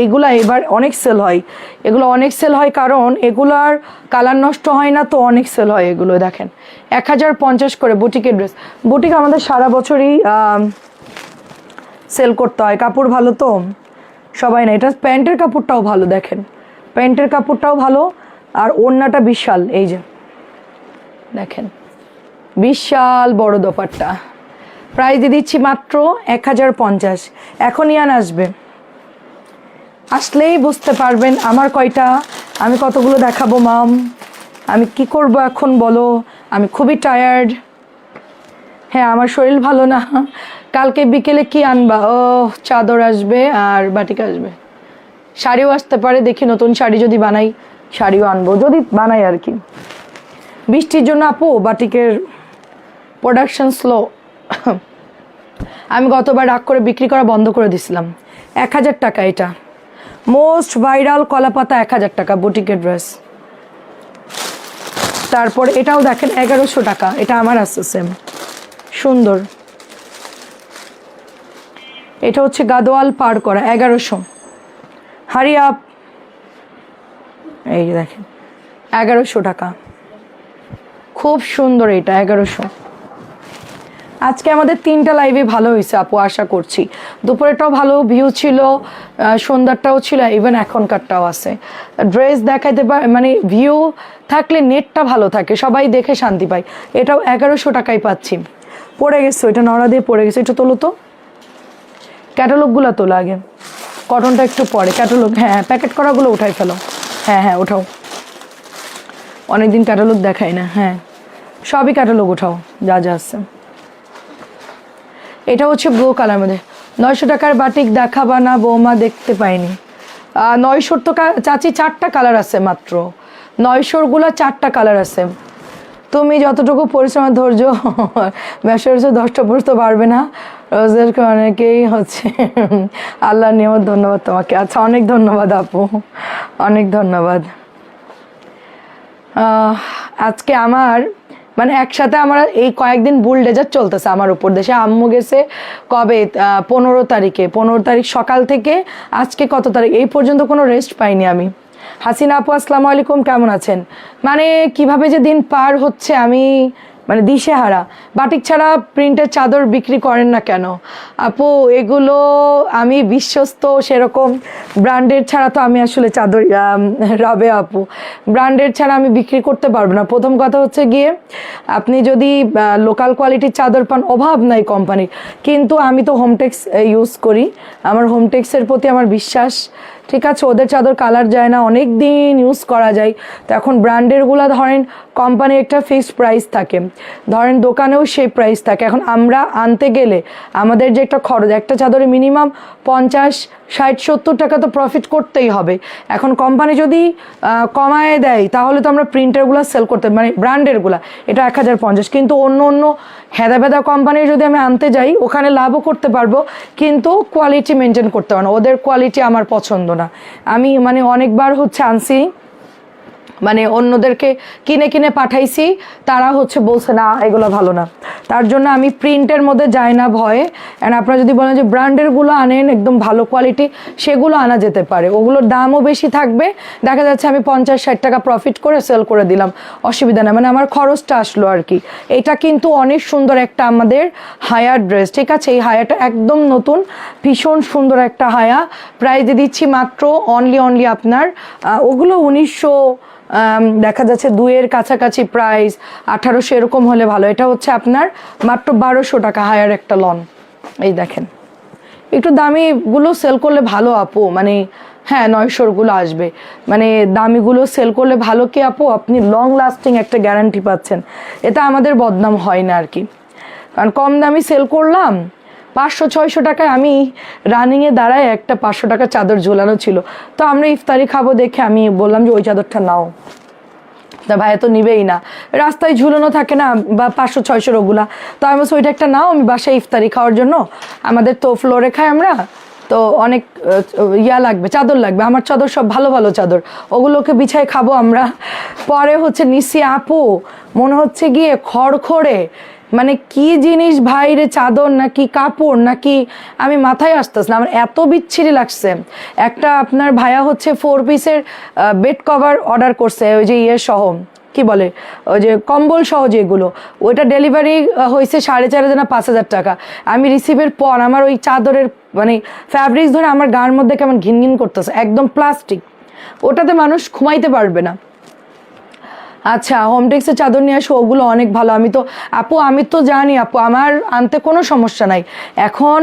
এইগুলা এবার অনেক সেল হয়, এগুলো অনেক সেল হয়, কারণ এগুলার কালার নষ্ট হয় না, তো অনেক সেল হয় এগুলো। দেখেন 1050 করে বুটিকের ড্রেস। বুটিক আমাদের সারা বছরই সেল করতে হয়, কাপড় ভালো তো সবাই না। এটা প্যান্টের কাপড়টাও ভালো, দেখেন প্যান্টের কাপড়টাও ভালো, আর ওড়নাটা বিশাল, এই যে দেখেন বিশাল বড় দোপাট্টা। প্রাইস দিয়ে দিচ্ছি মাত্র 1050। এখনই আসবে, আসলেই বুঝতে পারবেন আমার কয়টা, আমি কতগুলো দেখাবো মাম, আমি কি করব এখন বলো, আমি খুবই টায়ার্ড। হ্যাঁ আমার শরীর ভালো না। কালকে বিকেলে কি আনবা? ও চাদর আসবে আর বাটিক আসবে, শাড়িও আসতে পারে, দেখি নতুন শাড়ি যদি বানাই শাড়িও আনবো, যদি বানাই আর কি। বৃষ্টির জন্য আপু বাটিকের প্রোডাকশন স্লো। আমি গতবার রাগ করে বিক্রি করা বন্ধ করে দিছিলাম। 1000 টাকা এটা, মোস্ট ভাইরাল কলাপাতা 1000 টাকা বুটিকের ড্রেস। তারপর এটাও দেখেন 1100 টাকা, এটা আমার আছে সেম, সুন্দর। এটা হচ্ছে গাদোয়াল পার করা 1100। হারি আপ, এই দেখেন 1100 টাকা, খুব সুন্দর এটা 1100। আজকে আমাদের 3টা লাইভে ভালো হয়েছে আপু, আশা করছি। দুপুরেরটাও ভালো ভিউ ছিল, সন্ধ্যারটাও ছিল, ইভেন এখনকারটাও আছে। ড্রেস দেখাইতে মানে ভিউ থাকলে নেটটা ভালো থাকে, সবাই দেখে শান্তি পায়। এটাও 1100 টাকায় পাচ্ছি। পড়ে গেছে, এটা নড়া দিয়ে পড়ে গেছে, এটা তোলো তো, ক্যাটালগুলো তোলা আগে, কটনটা একটু পরে, ক্যাটালগ হ্যাঁ প্যাকেট করাগুলো উঠাই ফেলো। হ্যাঁ হ্যাঁ ওঠাও, অনেকদিন ক্যাটালগ দেখাই না। হ্যাঁ সবই ক্যাটালগ উঠাও যা যা আছে। এটা হচ্ছে ব্লু কালার মধ্যে 900 টাকার বাটিক দেখাবা না বৌমা? দেখতে পাইনি। 900 তো চাচি 4টা কালার আছে মাত্র, 900গুলো 4টা কালার আছে। তুমি যতটুকু পরিশ্রম ধৈর্য ব্যবসা 10টা বুঝতে পারবে না, রোজের অনেকেই হচ্ছে আল্লাহর নিয়মত। ধন্যবাদ তোমাকে। আচ্ছা অনেক ধন্যবাদ আপু, অনেক ধন্যবাদ। আজকে আমার মানে একসাথে আমার এই কয়েকদিন বুলডেজার চলতেছে আমার উপর দেশে। আম্মু গেছে কবে 15 তারিখে, 15 তারিখ সকাল থেকে আজকে কত তারিখ এই পর্যন্ত কোনো রেস্ট পাইনি আমি। হাসিনা আপু আসসালামু আলাইকুম, কেমন আছেন? মানে কিভাবে যে দিন পার হচ্ছে আমি মানে দিশেহারা। বাটিক ছাড়া প্রিন্টের চাদর বিক্রি করেন না কেন আপু? এগুলো আমি বিশ্বস্ত সেরকম ব্র্যান্ডের ছাড়া তো আমি আসলে চাদর রাবে আপু, ব্র্যান্ডের ছাড়া আমি বিক্রি করতে পারবো না। প্রথম কথা হচ্ছে গিয়ে আপনি যদি লোকাল কোয়ালিটির চাদর পান, অভাব নাই কোম্পানির, কিন্তু আমি তো হোমটেক্স ইউজ করি, আমার হোমটেক্সের প্রতি আমার বিশ্বাস। ঠিক আছে, ওদের চাদর কালার যায় না, অনেক দিন ইউজ করা যায়। তো এখন ব্র্যান্ডেরগুলো ধরেন কোম্পানির একটা ফিক্সড প্রাইস থাকে, ধরেন দোকানেও সেই প্রাইস থাকে। এখন আমরা আনতে গেলে আমাদের যে একটা খরচ, একটা চাদরে মিনিমাম 50, 60, 70 টাকা তো প্রফিট করতেই হবে। এখন কোম্পানি যদি কমায় দেয় তাহলে তো আমরা প্রিন্টারগুলো সেল করতে, মানে ব্র্যান্ডেরগুলো এটা 1050, কিন্তু অন্য অন্য হেদা ভেদা কোম্পানির যদি আমি আনতে যাই ওখানে লাভও করতে পারবো, কিন্তু কোয়ালিটি মেনটেন করতে পারবো না, ওদের কোয়ালিটি আমার পছন্দ না। আমি মানে অনেকবার হচ্ছে আনছি, মানে অন্যদেরকে কিনে কিনে পাঠাইছি, তারা হচ্ছে বলছে না এগুলো ভালো না। তার জন্য আমি প্রিন্টের মধ্যে যাই না ভয়ে। অ্যান্ড আপনারা যদি বলেন যে ব্র্যান্ডেরগুলো আনেন একদম ভালো কোয়ালিটি, সেগুলো আনা যেতে পারে, ওগুলোর দামও বেশি থাকবে, দেখা যাচ্ছে আমি 50-60 টাকা প্রফিট করে সেল করে দিলাম, অসুবিধা না, মানে আমার খরচটা আসলো আর কি। এটা কিন্তু অনেক সুন্দর একটা আমাদের হায়ার ড্রেস, ঠিক আছে? এই হায়াটা একদম নতুন, ভীষণ সুন্দর একটা হায়া। প্রাইস দিয়ে দিচ্ছি মাত্র অনলি আপনার ওগুলো 1900, দেখা যাচ্ছে 2-এর কাছাকাছি প্রাইস, 1800 এরকম হলে ভালো। এটা হচ্ছে আপনার মাত্র 1200 টাকা হায়ার একটা লন। এই দেখেন একটু দামিগুলো সেল করলে ভালো আপু, মানে হ্যাঁ 900গুলো আসবে, মানে দামিগুলো সেল করলে ভালো কি আপু, আপনি লং লাস্টিং একটা গ্যারান্টি পাচ্ছেন, এটা আমাদের বদনাম হয় না আর কি। কারণ কম দামি সেল করলাম 500-600 টাকায়, আমি রানিংয়ে দাঁড়ায় একটা 500 টাকা চাদর ঝোলানো ছিল, তো আমরা ইফতারি খাবো দেখে আমি বললাম যে ওই চাদরটা নাও, তা ভাইয়া তো নিবেই না, রাস্তায় ঝুলানো থাকে না বা 500-600 ওগুলা, তো আমি বলছি ওইটা একটা নাও, আমি বাসায় ইফতারি খাওয়ার জন্য, আমাদের তো ফ্লোরে খাই আমরা, তো অনেক লাগবে, চাদর লাগবে, আমার চাদর সব ভালো ভালো চাদর, ওগুলোকে বিছায় খাবো আমরা। পরে হচ্ছে নিসি আপু মনে হচ্ছে গিয়ে খড়খড়ে মানে কি জিনিস ভাই রে, চাদর নাকি কাপড় নাকি, আমি মাথায় আসতেছ না, আমার এত বিচ্ছিরি লাগছে। একটা আপনার ভাইয়া হচ্ছে 4 পিসের বেড কভার অর্ডার করছে, ওই যে ইয়ে সহ, কি বলে ওই যে কম্বল সহ যেগুলো, ওইটা ডেলিভারি হয়েছে 4,500 না 5,000 টাকা। আমি রিসিভের পর আমার ওই চাদরের মানে ফ্যাব্রিক্স ধরে আমার গায়ের মধ্যে কেমন ঘিন ঘিন করতেছে, একদম প্লাস্টিক, ওটাতে মানুষ ঘুমাইতে পারবে না। আচ্ছা, হোমটেক্সের চাদর নিয়ে আসো, ওগুলো অনেক ভালো। আমি তো জানি আপু, আমার আনতে কোনো সমস্যা নাই। এখন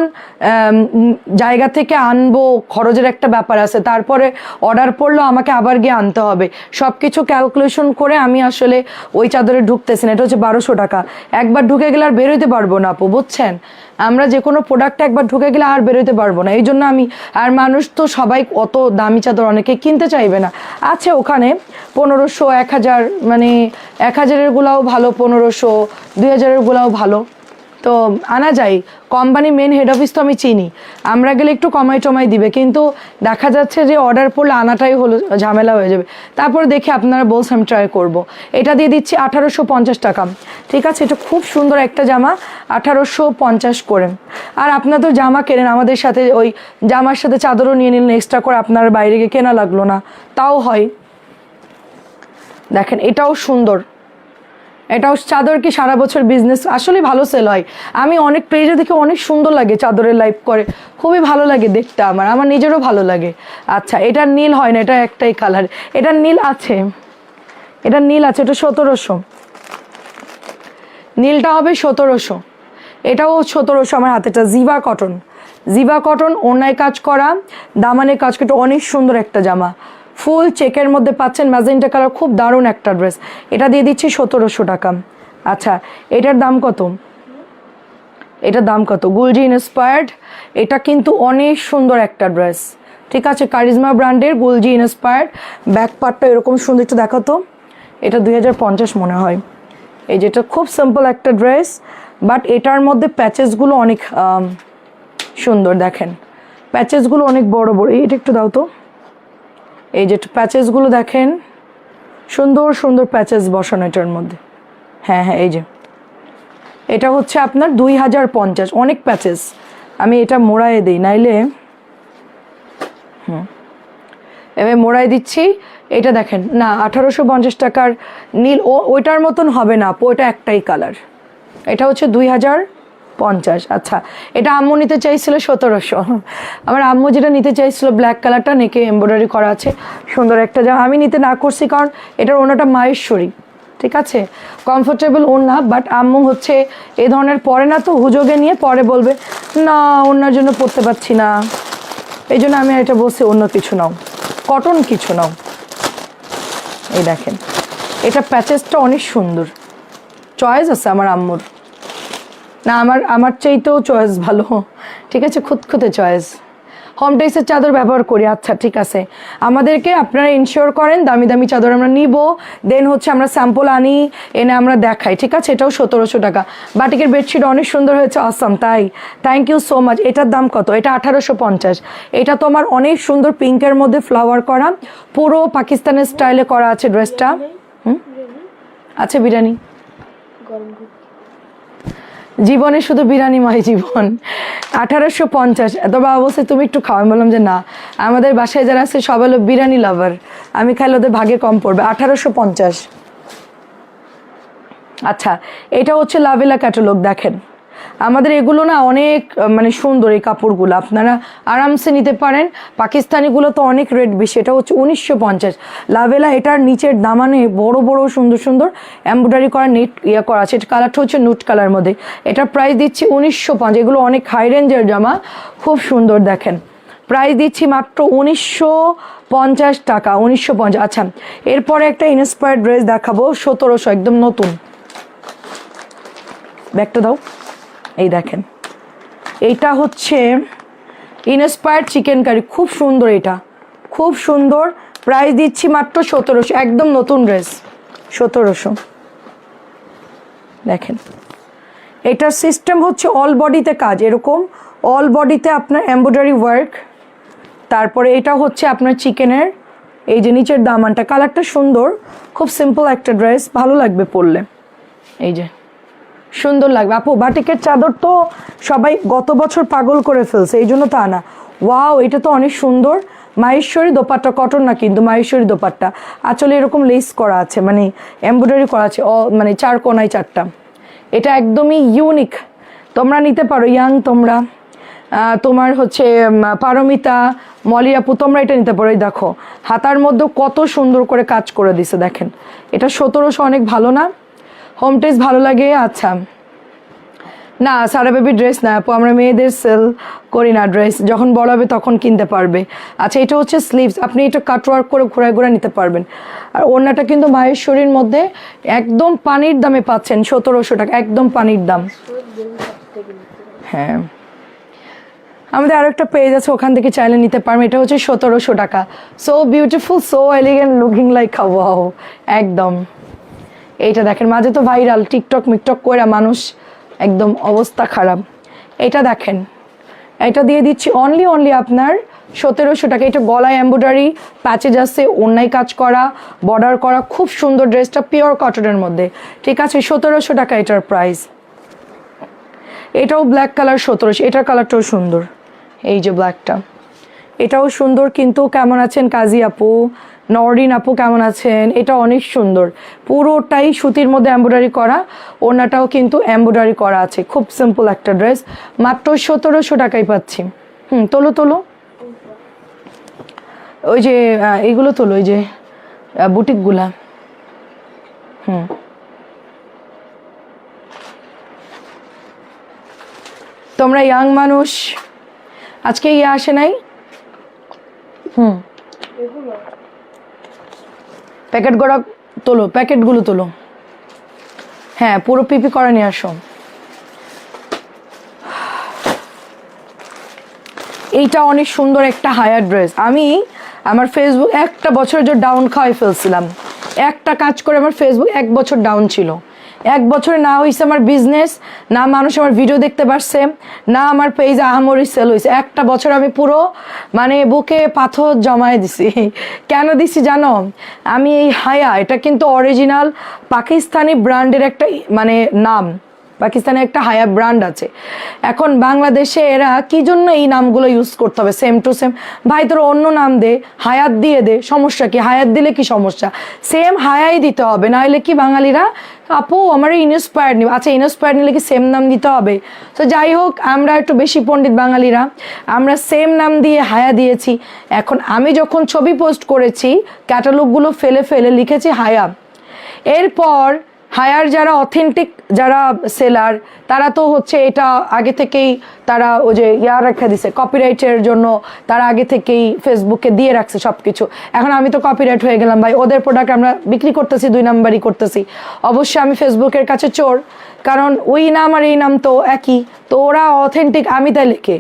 জায়গা থেকে আনবো, খরচের একটা ব্যাপার আছে, তারপরে অর্ডার পড়লো আমাকে আবার গিয়ে আনতে হবে, সব কিছু ক্যালকুলেশন করে আমি আসলে ওই চাদরে ঢুকতেছি না। এটা হচ্ছে 1200 টাকা। একবার ঢুকে গেলে আর বেরোতে পারবো না আপু, বুঝছেন? আমরা যে কোনো প্রোডাক্টে একবার ঢুকে গেলে আর বেরোতে পারবো না, এই জন্য আমি, আর মানুষ তো সবাই অত দামি চাদর অনেকে কিনতে চাইবে না। আছে ওখানে 1500, 1000, মানে 1000-এর গুলাও ভালো, 1500, 2000-এর গুলাও ভালো, তো আনা যায়। কোম্পানি মেন হেড অফিস তো আমি চিনি, আমরা গেলে একটু কমাই টমাই দিবে, কিন্তু দেখা যাচ্ছে যে অর্ডার পড়লে আনাটাই হলো ঝামেলা হয়ে যাবে। তারপরে দেখি, আপনারা বলছেন আমি ট্রাই করব। এটা দিয়ে দিচ্ছি 1850 টাকা, ঠিক আছে? এটা খুব সুন্দর একটা জামা, 1850 করে। আর আপনারা তো জামা কেনেন আমাদের সাথে, ওই জামার সাথে চাদরও নিয়ে নিলেন এক্সট্রা করে, আপনার বাইরে গিয়ে কেনা লাগলো না, তাও হয়। দেখেন এটাও সুন্দর, এটাও চাদর কি সারা বছর বিজনেস, আসলে ভালো সেল হয়। আমি অনেক পেজে দেখে অনেক সুন্দর লাগে, চাদরের লাইভ করে, খুবই ভালো লাগে দেখতে, আমার নিজেরও ভালো লাগে। আচ্ছা, এটার নীল হয় না, এটা একটাই কালার, এটার নীল আছে, এটা 1700, নীলটা হবে 1700, এটাও 1700। আমার হাতেটা জিবা কটন, ওড়নায় কাজ করা, দামানে কাজ করা, অনেক সুন্দর একটা জামা, ফুল চেকের মধ্যে পাচ্ছেন, ম্যাজেন্টা কালার, খুব দারুণ একটা ড্রেস। এটা দিয়ে দিচ্ছি 1700 টাকা। আচ্ছা, এটার দাম কত? গুলজি ইন্সপায়ার্ড, এটা কিন্তু অনেক সুন্দর একটা ড্রেস, ঠিক আছে? কারিজমা ব্র্যান্ডের গুলজি ইন্সপায়ার্ড, ব্যাক পার্টটা এরকম সুন্দর, একটু দেখো তো। এটা 2050 মনে হয়। এই যেটা খুব সিম্পল একটা ড্রেস, বাট এটার মধ্যে প্যাচেসগুলো অনেক সুন্দর, দেখেন প্যাচেসগুলো অনেক বড় বড়। এটা একটু দাও তো, এই যে প্যাচেসগুলো দেখেন, সুন্দর সুন্দর প্যাচেস বসানো এটার মধ্যে। হ্যাঁ, এই যে এটা হচ্ছে আপনার 2050, অনেক প্যাচেস। আমি এটা মোড়ায় দিই, নাইলে এবার মোড়াই দিচ্ছি। এটা দেখেন না, 1850 টাকার নীল, ওইটার মতন হবে না আপু, ওইটা একটাই কালার, এটা হচ্ছে 2050। আচ্ছা, এটা আম্মু নিতে চাইছিল 1700। আমার আম্মু যেটা নিতে চাইছিল ব্ল্যাক কালারটা, নেকে এমব্রয়ডারি করা আছে, সুন্দর একটা জামা। আমি নিতে না করছি কারণ এটার ওড়নাটা মায়েশ্বরী, ঠিক আছে? কমফোর্টেবল ওড়না, বাট আম্মু হচ্ছে এই ধরনের পরে না, তো হুজোগে নিয়ে পরে বলবে না ওড়নার জন্য পরতে পারছি না, এই জন্য আমি এটা বলছি অন্য কিছু নাও, কটন কিছু নাও। এই দেখেন, এটা প্যাচেসটা অনেক সুন্দর, চয়েস আছে আমার আম্মুর, না আমার চাইতেও চয়েস ভালো, ঠিক আছে? খুঁতখুঁতে চয়েস। হোমটেক্সের চাদর ব্যবহার করি, আচ্ছা ঠিক আছে। আমাদেরকে আপনারা ইনশিওর করেন দামি দামি চাদর আমরা নিব, দেন হচ্ছে আমরা স্যাম্পল আনি, এনে আমরা দেখাই, ঠিক আছে? এটাও 1700 টাকা। বাটিকের বেডশিট অনেক সুন্দর হয়েছে, অসাম, তাই থ্যাংক ইউ সো মাচ। এটার দাম কত? এটা 1850। এটা তো আমার অনেক সুন্দর পিঙ্কের মধ্যে ফ্লাওয়ার করা, পুরো পাকিস্তানের স্টাইলে করা আছে ড্রেসটা। আচ্ছা, বিরিয়ানি জীবনে শুধু বিরিয়ানিময় জীবন। 1850। এত বাবা বলছে তুমি একটু খাও, আমি বললাম যে না, আমাদের বাসায় যারা আছে সবাই হলো বিরিয়ানি লাভার, আমি খাইলে ওদের ভাগে কম পড়বে। 1850। আচ্ছা, এটা হচ্ছে লাভেলা ক্যাটালগ, দেখেন আমাদের এগুলো না অনেক মানে সুন্দর, এই কাপড়গুলো আপনারা আরামসে নিতে পারেন। পাকিস্তানিগুলো তো অনেক রেট বেশি, এটা হচ্ছে 1950 লাভেলা। এটার নিচের দামানে বড় বড় সুন্দর সুন্দর এমব্রয়ডারি করা নেট করা আছে। এটা কালারটা হচ্ছে নুট কালার মধ্যে, এটার প্রাইস দিচ্ছি 1950। এগুলো অনেক হাই রেঞ্জের জামা, খুব সুন্দর, দেখেন প্রাইস দিচ্ছি মাত্র 1950 টাকা, 1950। আচ্ছা, এরপরে একটা ইন্সপায়ার্ড ড্রেস দেখাবো 1700, একদম নতুন। ব্যাগটা দাও। এই দেখেন, এইটা হচ্ছে ইন্সপায়ার্ড চিকেন কারি, খুব সুন্দর, এটা খুব সুন্দর। প্রাইস দিচ্ছি মাত্র 1700, একদম নতুন ড্রেস, 1700। দেখেন এটার সিস্টেম হচ্ছে অল বডিতে কাজ, এরকম অল বডিতে আপনার এমব্রয়ডারি ওয়ার্ক। তারপরে এটা হচ্ছে আপনার চিকেনের এই যে নিচের দামানটা, কালারটা সুন্দর, খুব সিম্পল একটা ড্রেস, ভালো লাগবে পরলে। এই যে সুন্দর লাগবে আপু। বাটিকের চাদর তো সবাই গত বছর পাগল করে ফেলছে, এই জন্য তো আনা। ওয়াও, এটা তো অনেক সুন্দর। মাহেশ্বরী দোপাট্টা, কটন না কিন্তু, মাহেশ্বরী দোপাট্টা। আসলে এরকম লেস করা আছে, মানে এমব্রয়ডারি করা আছে, মানে 4 কোনায় 4টা। এটা একদমই ইউনিক, তোমরা নিতে পারো। ইয়াং তোমরা, তোমার হচ্ছে পারমিতা, মলি আপু, তোমরা এটা নিতে পারো। এই দেখো হাতার মধ্যে কত সুন্দর করে কাজ করে দিছে, দেখেন। এটা 1700, অনেক ভালো না? হোম টেস্ট ভালো লাগে? আচ্ছা, না সারা বেবি ড্রেস না আপু, আমরা মেয়েদের সেল করি না ড্রেস, যখন বড় হবে তখন কিনতে পারবে। আচ্ছা, এটা হচ্ছে স্লিভস, আপনি এটা কাটওয়ার্ক করে ঘোরায় ঘোরায় নিতে পারবেন। আর ওড়নাটা কিন্তু মাহেশ্বরীর মধ্যে একদম পানির দামে পাচ্ছেন, 1700 টাকা, একদম পানির দাম। হ্যাঁ, আমাদের আরও একটা পেজ আছে, ওখান থেকে চাইলে নিতে পারবেন। এটা হচ্ছে 1700 টাকা। So beautiful, so elegant, looking like wow, একদম। এইটা দেখেন, মাঝে তো ভাইরাল, টিকটক মিকটক করে মানুষ একদম অবস্থা খারাপ। এটা দেখেন, এটা দিয়ে দিচ্ছি অনলি আপনার 1700 টাকা। এটা গলায় এমব্রয়ডারি প্যাচেজ আছে, অন্যায় কাজ করা, বর্ডার করা, খুব সুন্দর। ড্রেসটা পিওর কটনের মধ্যে, ঠিক আছে? 1700 টাকা এটার প্রাইস। এটাও ব্ল্যাক কালার 1700, এটার কালারটাও সুন্দর, এই যে ব্ল্যাকটা, এটাও সুন্দর। কিন্তু কেমন আছেন কাজী আপু, নরিন আপু কেমন আছেন? এটা অনেক সুন্দর, পুরোটাই সুতির মধ্যে এমব্রয়ডারি করা, ওড়নাটাও কিন্তু এমব্রয়ডারি করা আছে। খুব সিম্পল একটা ড্রেস, মাত্র 1700 টাকায় পাচ্ছি। তোলো তোলো, ওই যে এইগুলো তোলো, ওই যে বুটিকগুলা। তোমরা ইয়াং মানুষ, আজকে আসে নাই? প্যাকেটগুলো তোলো, প্যাকেটগুলো তোলো। হ্যাঁ, পুরো পিপি করে নিয়ে আসো। এইটা অনেক সুন্দর একটা হায়ার ড্রেস। আমি আমার ফেসবুক একটা বছর যে ডাউন খাওয়াই ফেলছিলাম, একটা কাজ করে আমার ফেসবুক 1 বছর ডাউন ছিল। 1 বছরে না হয়েছে আমার বিজনেস, না মানুষ আমার ভিডিও দেখতে পারছে, না আমার পেজে আহামরি সেল হয়েছে। একটা বছর আমি পুরো মানে বুকে পাথর জমায়ে দিছি। কেন দিছি জানো? আমি এই হায়া, এটা কিন্তু অরিজিনাল পাকিস্তানি ব্র্যান্ডের একটা মানে নাম, পাকিস্তানের একটা হায়া ব্র্যান্ড আছে। এখন বাংলাদেশে এরা কি জন্য এই নামগুলো ইউজ করতে হবে সেম টু সেম? ভাই তোর অন্য নাম দে, হায়াত দিয়ে দে, সমস্যা কি? হায়াত দিলে কি সমস্যা? সেম হায়াই দিতে হবে, না হলে কি বাঙালিরা আপু আমার ইনস্পায়ার্ড নিব, আচ্ছা ইনস্পায়ার্ড নিলে কি সেম নাম দিতে হবে? তো যাই হোক, আমরা একটু বেশি পণ্ডিত বাঙালিরা, আমরা সেম নাম দিয়ে হায়া দিয়েছি। এখন আমি যখন ছবি পোস্ট করেছি, ক্যাটালগুলো ফেলে ফেলে লিখেছি হায়া। এরপর হায়ার যারা অথেন্টিক যারা সেলার, তারা তো হচ্ছে এটা আগে থেকেই তারা ওই যে রেখে দিছে কপিরাইটের জন্য, তারা আগে থেকেই ফেসবুকে দিয়ে রাখছে সব কিছু। এখন আমি তো কপিরাইট হয়ে গেলাম ভাই, ওদের প্রোডাক্ট আমরা বিক্রি করতেছি, 2 নাম্বারই করতেছি। অবশ্যই আমি ফেসবুকের কাছে চোর, কারণ ওই নাম আর এই নাম তো একই, তো ওরা অথেন্টিক, আমি তাই লিখে।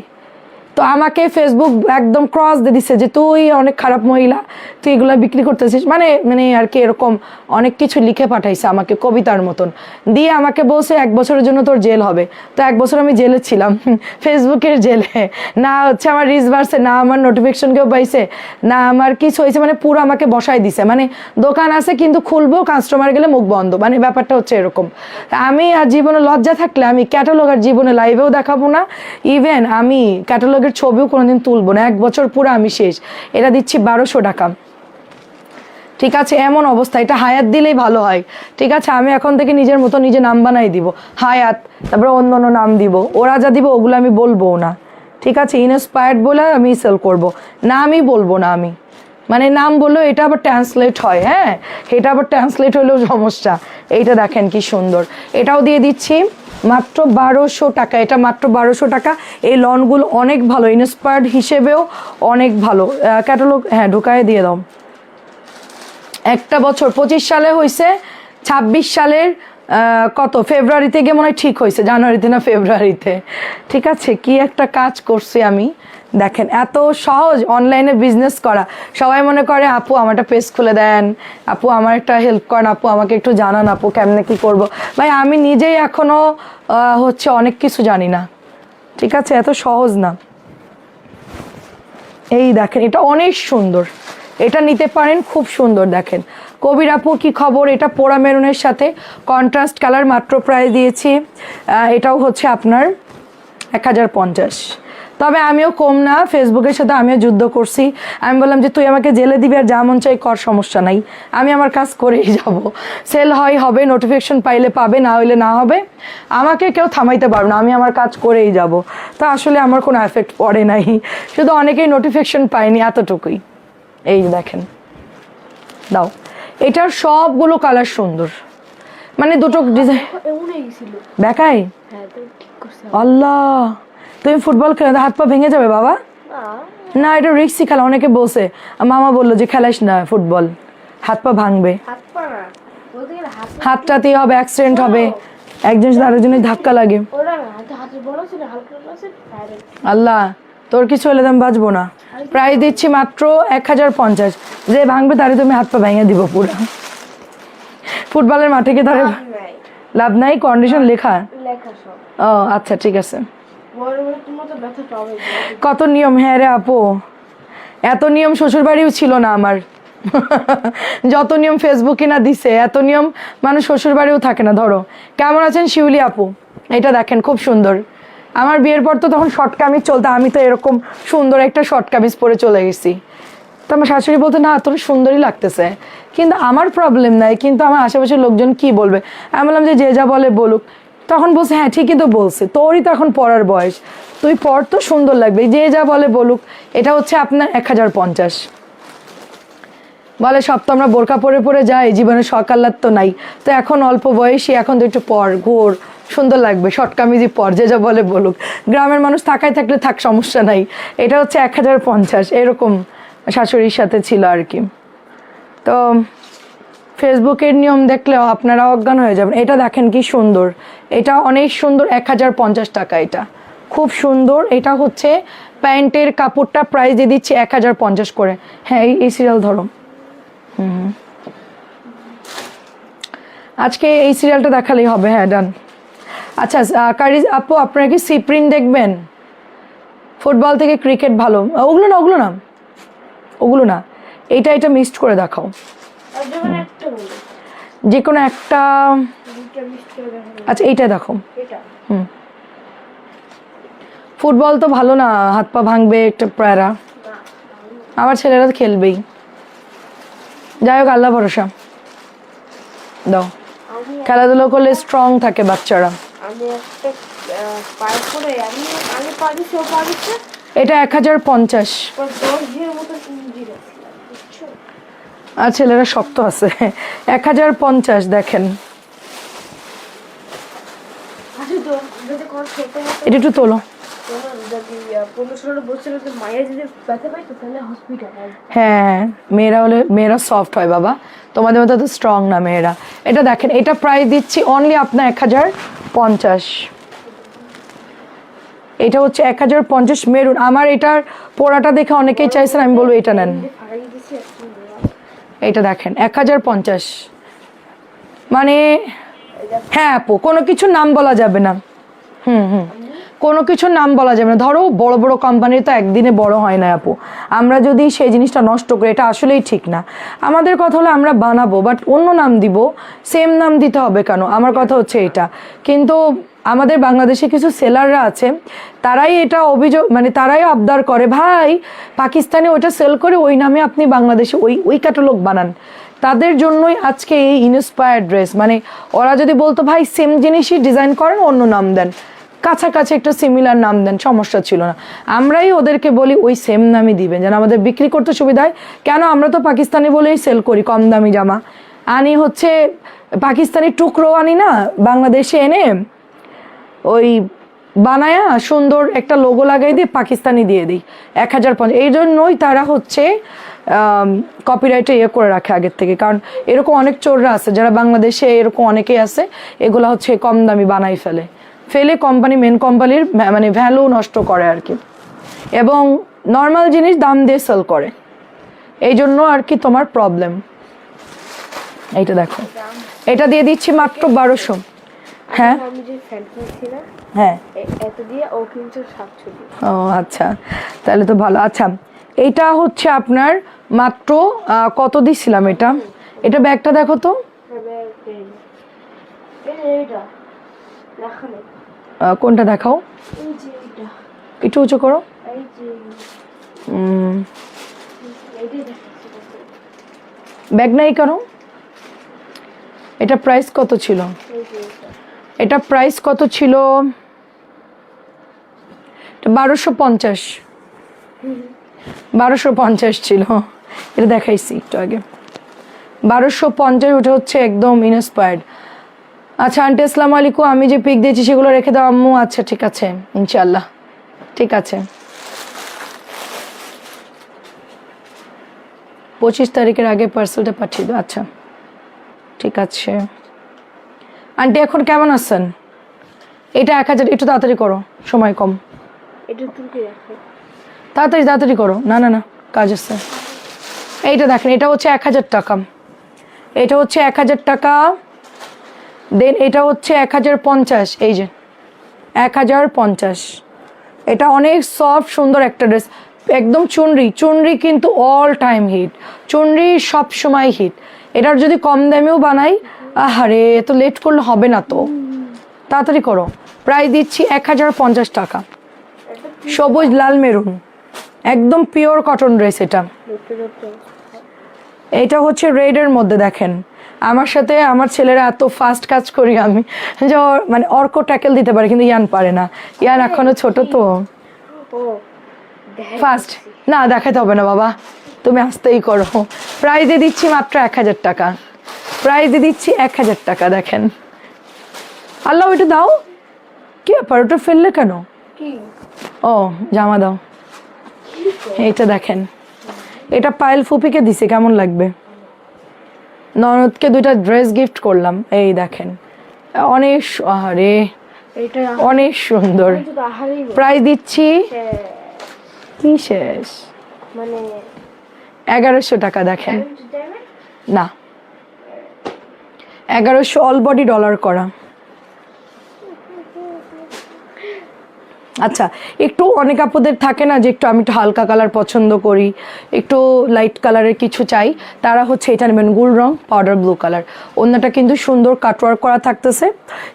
তো আমাকে ফেসবুক একদম ক্রস দিয়ে দিচ্ছে যে তুই অনেক খারাপ মহিলা, তুই এগুলো বিক্রি করতেছিস, মানে মানে আর কি এরকম অনেক কিছু লিখে পাঠাইছে আমাকে কবিতার মতন, দিয়ে আমাকে বলছে 1 বছরের জন্য তোর জেল হবে। তো 1 বছর আমি জেলে ছিলাম, ফেসবুকের জেলে। না হচ্ছে আমার রিচ বাড়ছে, না আমার নোটিফিকেশন কেউ পাইছে, না আমার কিছু হয়েছে, মানে পুরো আমাকে বসাই দিছে। মানে দোকান আছে কিন্তু খুলবো, কাস্টমার গেলে মুখ বন্ধ, মানে ব্যাপারটা হচ্ছে এরকম। আমি আর জীবনে লজ্জা থাকলে আমি ক্যাটালগ আর জীবনে লাইভেও দেখাবো না, ইভেন আমি ক্যাটালগের ছবিও কোনোদিন তুলবো না। 1 বছর পুরো আমি শেষ। এটা দিচ্ছি 1200 টাকা, ঠিক আছে? এমন অবস্থা, এটা হায়াত দিলেই ভালো হয়, ঠিক আছে? আমি এখন থেকে নিজের মতো নিজে নাম বানাই দিব, হায়াত, তারপরে অন্য অন্য নাম দিব। ওরা যা দিব ওগুলো আমি বলবো না, ঠিক আছে? ইনস্পায়ার্ড বলে আমি সেল করব না, আমি বলবো না। আমি মানে নাম বললেও এটা আবার ট্রান্সলেট হয়, হ্যাঁ, এটা আবার ট্রান্সলেট হলেও সমস্যা। এইটা দেখেন কি সুন্দর, এটাও দিয়ে দিচ্ছি মাত্র 1200 টাকা। এটা মাত্র 1200 টাকা। এই লনগুলো অনেক ভালো, ইনস্পায়ার্ড হিসেবেও অনেক ভালো। ক্যাটালগ হ্যাঁ ঢুকায় দিয়ে দাও। 1 বছর 25 সালে হয়েছে, 26 সালের কত ফেব্রুয়ারিতে গিয়ে মনে হয় ঠিক হয়েছে, জানুয়ারিতে না ফেব্রুয়ারিতে, ঠিক আছে? কি একটা কাজ করছি আমি, দেখেন এত সহজ অনলাইনে বিজনেস করা। সবাই মনে করে আপু আমার একটা পেজ খুলে দেন, আপু আমার একটা হেল্প করেন, আপু আমাকে একটু জানান, আপু কেমনে কি করব। ভাই আমি নিজেই এখনো হচ্ছে অনেক কিছু জানি না, ঠিক আছে? এত সহজ না। এই দেখেন, এটা অনেক সুন্দর, এটা নিতে পারেন, খুব সুন্দর। দেখেন কবির আপু কি খবর, এটা পোড়া মেরুনের সাথে কন্ট্রাস্ট কালার, মাত্র প্রাইস দিয়েছি এটাও হচ্ছে আপনার 1050। তবে আমিও কম না, ফেসবুকের সাথে আমিও যুদ্ধ করছি। আমি বললাম যে তুই আমাকে জেলে দিবি আর যা মন চাই কর, সমস্যা নাই, আমি আমার কাজ করেই যাব। সেল হয় হবে, নোটিফিকেশন পাইলে পাবে, না হইলে না হবে, আমাকে কেউ থামাইতে পারবে না, আমি আমার কাজ করেই যাব। তো আসলে আমার কোনো এফেক্ট পড়ে নাই, শুধু অনেকেই নোটিফিকেশন পায়নি, এতটুকুই। এই দেখেন, দাও, এটার সবগুলো কালার সুন্দর, মানে দুটো ডিজাইন দেখাই। আল্লাহ, তুমি ফুটবল খেলে হাত পা ভেঙে যাবে বাবা। না, এটা রিক্সি খেলা, অনেকে বলছে, মামা বললো যে খেলাইস না ফুটবল, হাত পা ভাঙবে, হাতটাতেই হবে, অ্যাক্সিডেন্ট হবে, একজন আরেকজনের ধাক্কা লাগে। আল্লাহ, তোর কিছু হলে আমি বাঁচবো না। প্রাইস দিচ্ছি মাত্র 1050। যে ভাঙবে তারে তুমি হাত পা ভেঙে দিব পুরো। ফুটবলের মাঠে কি তারে লাভ নাই, কন্ডিশন লেখা। ও আচ্ছা, ঠিক আছে। কত নিয়ম, হ্যাঁ রে আপু, এত নিয়ম শ্বশুর বাড়িও ছিল না আমার। যত নিয়ম ফেসবুকে না দিছে, এত নিয়ম মানুষ শ্বশুর বাড়িও থাকে না। ধরো, কেমন আছেন শিউলি আপু, এটা দেখেন খুব সুন্দর। আমার বিয়ের পর তো তখন শর্ট কামিজ চলতো, আমি তো এরকম সুন্দর একটা শর্ট কামিজ পরে চলে গেছি। তো আমার শাশুড়ি বলতো না তোর সুন্দরই লাগতেছে, কিন্তু আমার প্রবলেম নাই, কিন্তু আমার আশেপাশের লোকজন কি বলবে। আমি বললাম যে যা বলে বলুক। তখন বলছে হ্যাঁ ঠিকই তো বলছে, তোরই তো এখন পড়ার বয়স, তুই পড় তো সুন্দর লাগবে, যে যা বলে বলুক। এটা হচ্ছে আপনার 1050। বলে সব তো আমরা বোরকা পরে পরে যাই, জীবনে সকাল্লাত তো নাই, তো এখন অল্প বয়সী, এখন তো একটু পর ঘোর, সুন্দর লাগবে, শর্ট কামিজই পর, যে যা বলে বলুক। গ্রামের মানুষ থাকায় থাকলে থাক, সমস্যা নাই। এটা হচ্ছে 1050, এরকম শাশুড়ির সাথে ছিল আর কি। তো ফেসবুকের নিয়ম দেখলেও আপনারা অজ্ঞান হয়ে যাবেন। এটা দেখেন কি সুন্দর, এটা অনেক সুন্দর, 1050 টাকা, এটা খুব সুন্দর। এটা হচ্ছে প্যান্টের কাপড়টা, প্রাইস দিয়ে দিচ্ছি 1050 করে। হ্যাঁ, এই সিরিয়াল ধরো। আজকে এই সিরিয়ালটা দেখালেই হবে। হ্যাঁ, ডান। আচ্ছা কারিজ আপু, আপনারা কি সি প্রিন্ট দেখবেন? ফুটবল থেকে ক্রিকেট ভালো, ওগুলো না, ওগুলো না, ওগুলো না, এটা মিক্সড করে দেখাও, যে কোনো একটা। আচ্ছা এইটা দেখো। ফুটবল তো ভালো না, হাত পা ভাঙবে, একটা প্যারা। আমার ছেলেরা তো খেলবেই, যাই হোক, আল্লাহ ভরসা। দাও, খেলাধুলো করলে স্ট্রং থাকে বাচ্চারা। এটা 1050। আর ছেলেরা শক্ত আছে। 1050 দেখেন। এটা একটু তোলো। হ্যাঁ, মেয়েরা সফট হয় বাবা, তোমাদের মতো তো স্ট্রং না মেয়েরা। এটা দেখেন, এটা প্রাইস দিচ্ছি অনলি আপনার 1050। এটা হচ্ছে 1050 মেরুন। আমার এটার পোড়াটা দেখে অনেকেই চাইছেন, আমি বলবো এটা নেন। এটা দেখেন 1050, মানে হ্যাঁ আপু, কোনো কিছুর নাম বলা যাবে না। কোনো কিছুর নাম বলা যাবে না। ধরো বড় বড় কোম্পানি তো একদিনে বড় হয় না আপু, আমরা যদি সেই জিনিসটা নষ্ট করি, এটা আসলেই ঠিক না। আমাদের কথা হলো আমরা বানাবো, বাট অন্য নাম দিব, সেম নাম দিতে হবে কেন? আমার কথা হচ্ছে এটা। কিন্তু আমাদের বাংলাদেশে কিছু সেলাররা আছে, তারাই এটা অভিযোগ, মানে তারাই আবদার করে, ভাই পাকিস্তানে ওইটা সেল করে ওই নামে আপনি বাংলাদেশে ওই ক্যাটালগ বানান। তাদের জন্যই আজকে এই ইন্সপায়ার্ড ড্রেস, মানে ওরা যদি বলতো ভাই সেম জিনিসই ডিজাইন করেন, অন্য নাম দেন, কাছাকাছি একটা সিমিলার নাম দেন, সমস্যা ছিল না। আমরাই ওদেরকে বলি ওই সেম নামই দিবেন, যেন আমাদের বিক্রি করতে সুবিধা হয়। কেন, আমরা তো পাকিস্তানি বলেই সেল করি, কম দামি জামা আনি, হচ্ছে পাকিস্তানি টুকরো আনি না, বাংলাদেশে এনে ওই বানায়া সুন্দর একটা লোগো লাগাই দিয়ে পাকিস্তানি দিয়ে দিই 1050। এই জন্যই তারা হচ্ছে কপিরাইটে করে রাখে আগের থেকে, কারণ এরকম অনেক চোররা আছে যারা বাংলাদেশে, এরকম অনেকেই আছে, এগুলো হচ্ছে কম দামি বানাই ফেলে কোম্পানি, মেন কোম্পানির মানে ভ্যালু নষ্ট করে আর কি, এবং নর্মাল জিনিস দাম দিয়ে সেল করে, এই জন্য আর কি তোমার প্রবলেম। এইটা দেখো, এটা দিয়ে দিচ্ছি মাত্র 1200। হ্যাঁ হ্যাঁ, ও আচ্ছা, তাহলে তো ভালো। আচ্ছা, এইটা হচ্ছে আপনার মাত্র কত দিছিলাম এটা? এটা ব্যাগটা দেখো তো, কোনটা দেখাও, একটু উঁচু করো। ব্যাগ নাই কেন? এটা প্রাইস কত ছিল? এটা প্রাইস কত ছিল? 1250, 1250 ছিল। এটা দেখাইছি একটু আগে, 1250। ওটা হচ্ছে একদম ইনস্পায়ার্ড। আচ্ছা আন্টি আসসালামু আলাইকুম, আমি যে পিক দিয়েছি সেগুলো রেখে দাও আম্মু। আচ্ছা ঠিক আছে ইনশাল্লাহ, ঠিক আছে। 25 তারিখের আগে পার্সেলটা পাঠিয়ে দাও। আচ্ছা ঠিক আছে। আন্টি এখন কেমন আছেন? এটা 1000, একটু তাড়াতাড়ি করো, সময় কম, তাড়াতাড়ি তাড়াতাড়ি করো। না না না, কাজ আছে। এইটা দেখেন, এটা হচ্ছে 1000 টাকা, এটা হচ্ছে 1000 টাকা। দেন এটা হচ্ছে 1050, এই যে 1050। এটা অনেক সফট সুন্দর একটা ড্রেস, একদম চুনরি। চুনরি কিন্তু অল টাইম হিট, চুনরি সব সময় হিট। এটার যদি কম দামেও বানাই, আহারে এত লেট করলে হবে না তো, তাড়াতাড়ি করো। প্রাইস দিচ্ছি 1050 টাকা, সবুজ লাল মেরুন, একদম পিওর কটন ড্রেস। এটা হচ্ছে রেডের মধ্যে। দেখেন আমার সাথে আমার ছেলেরা এত ফাস্ট কাজ করি আমি, যে মানে অর্ক ট্যাকেল দিতে পারে কিন্তু ইয়ান পারে না। ইয়ান এখনো ছোট তো ফাস্ট না, দেখাতে হবে না বাবা, তুমি আসতেই করো। প্রাইজে দিচ্ছি মাত্র 1000 টাকা, প্রাইজে দিচ্ছি 1000 টাকা। দেখেন আল্লাহ, ওইটা দাও, কি ব্যাপার ওটা ফেললে কেন? ও জামা দাও। এইটা দেখেন, এটা পায়েল ফুপিকে দিছে, কেমন লাগবে? ননদকে 2টা ড্রেস গিফট করলাম। এই দেখেন অনেক, আরে অনেক সুন্দর। প্রাইস দিচ্ছি কি শেষ, 1100 টাকা। দেখেন না, 1100 অল বডি ডলার করা। আচ্ছা একটু অনেক আপুদের থাকে না যে একটু আমি একটু হালকা কালার পছন্দ করি, একটু লাইট কালারের কিছু চাই, তারা হচ্ছে এটা নেবেন, গুল রং পাউডার ব্লু কালার। অন্যটা কিন্তু সুন্দর কাটওয়ার্ক করা থাকতেছে,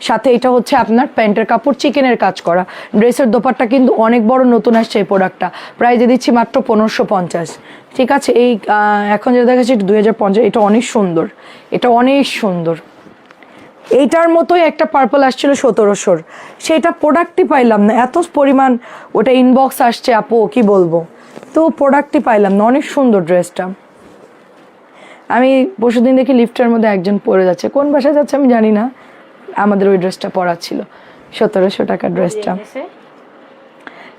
সাথে এটা হচ্ছে আপনার প্যান্টের কাপড় চিকেনের কাজ করা। ড্রেসের দোপাট্টা কিন্তু অনেক বড়, নতুন আসছে এই প্রোডাক্টটা। প্রাইজে দিচ্ছি মাত্র 1550। ঠিক আছে, এই এখন যেটা দেখাচ্ছি 2050, এটা অনেক সুন্দর, এটা অনেক সুন্দর। এইটার মতোই একটা পার্পল আসছিল 1700, সেটা প্রোডাক্টই পাইলাম না, এত পরিমাণ ওটা ইনবক্স আসছে আপু কি বলবো, তো প্রোডাক্টই পাইলাম না। অনেক সুন্দর ড্রেসটা। আমি পরশুদিন দেখি লিফটের মধ্যে একজন পরে যাচ্ছে, কোন বাসায় যাচ্ছে আমি জানি না, আমাদের ওই ড্রেসটা পরা ছিল, 1700 টাকার ড্রেসটা।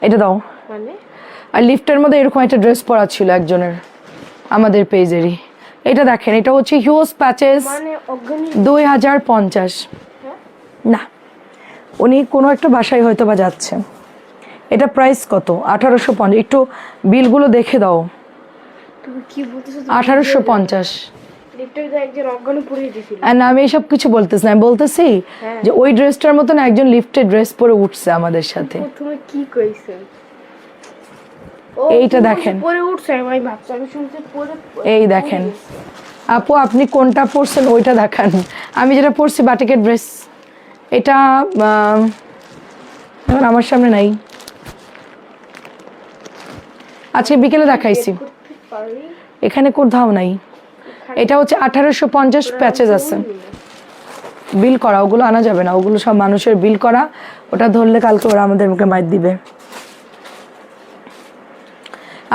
এটা দাও। আর লিফটের মধ্যে এরকম একটা ড্রেস পরা ছিল একজনের, আমাদের পেজেরই। এটা দেখেন, এটা হচ্ছে হিউজ প্যাচেস, 2050। না, উনি কোনো একটা বাসায় হয়তো বা যাচ্ছে। এটা প্রাইস কত? 1850। একটু বিলগুলো দেখে দাও। 1850। না আমি এসব কিছু বলতেছি না, আমি বলতেছি যে ওই ড্রেসটার মতন একজন লিফটে ড্রেস পরে উঠছে আমাদের সাথে। এইটা দেখেন, এই দেখেন আপু আপনি কোনটা পরছেন ওইটা দেখান। আমি যেটা পরছি বাটিকের ড্রেস, এটা এখন আমার সামনে নাই। আচ্ছা বিকেলে দেখাইছি, এখানে কোথাও নাই। এটা হচ্ছে 1850 প্যাচেস আছে, বিল করা, ওগুলো আনা যাবে না, ওগুলো সব মানুষের বিল করা, ওটা ধরলে কালকে ওরা আমাদের মুখে মাইর দিবে।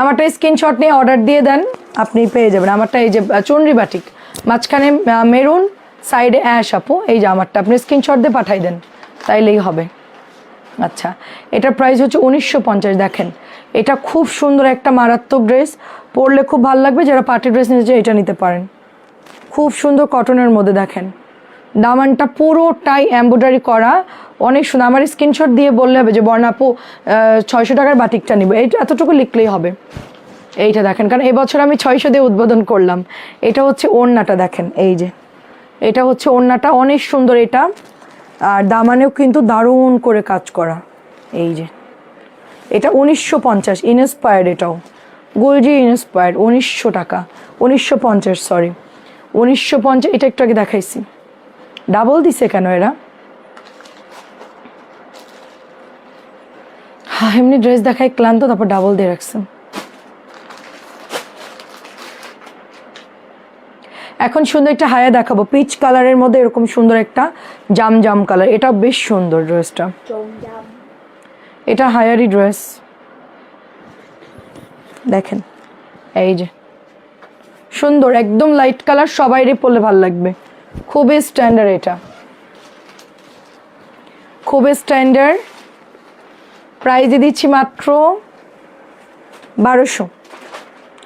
আমারটা স্ক্রিনশট নিয়ে অর্ডার দিয়ে দেন, আপনি পেয়ে যাবেন। আমারটা এই যে চুনরি বাটিক, মাঝখানে মেরুন, সাইডে অ্যাশ আপু, এই যে আমারটা আপনি স্ক্রিনশট দিয়ে পাঠাই দেন, তাইলেই হবে। আচ্ছা এটার প্রাইস হচ্ছে 1950। দেখেন এটা খুব সুন্দর একটা মারাত্মক ড্রেস, পরলে খুব ভালো লাগবে। যারা পার্টি ড্রেস নিতে এটা নিতে পারেন, খুব সুন্দর কটনের মধ্যে। দেখেন দামানটা পুরোটাই এমব্রয়ডারি করা, অনেক সুন্দর। আমার স্ক্রিনশট দিয়ে বললে হবে যে বর্ণা আপু 600 টাকার বাটিকটা নিব, এইটা এতটুকু লিখলেই হবে। এইটা দেখেন, কারণ এবছর আমি 600 দিয়ে উদ্বোধন করলাম। এটা হচ্ছে ওড়নাটা, দেখেন এই যে এটা হচ্ছে ওড়নাটা, অনেক সুন্দর এটা। আর দামানেও কিন্তু দারুণ করে কাজ করা। এই যে এটা 1950 ইনস্পায়ার্ড, এটাও গুলজি ইন্সপায়ার্ড 1900 টাকা, 1950, সরি 1950। এটা একটু আগে দেখাইছি, ডাবল দিছে কেন এরা? হ্যাঁ এমনি ড্রেস দেখাই ক্লান্ত, তারপর ডাবল দিয়ে রাখছে। এখন সুন্দর একটা হায়া দেখাবো, পিচ কালারের মধ্যে এরকম সুন্দর একটা জাম জাম কালার, এটা বেশ সুন্দর ড্রেসটা। এটা হায়ারি ড্রেস, দেখেন এই যে সুন্দর একদম লাইট কালার, সবাইরই পরলে ভালো লাগবে, খুবই স্ট্যান্ডার্ড, এটা খুবই স্ট্যান্ডার্ড। প্রাইজে দিচ্ছি মাত্র 1200।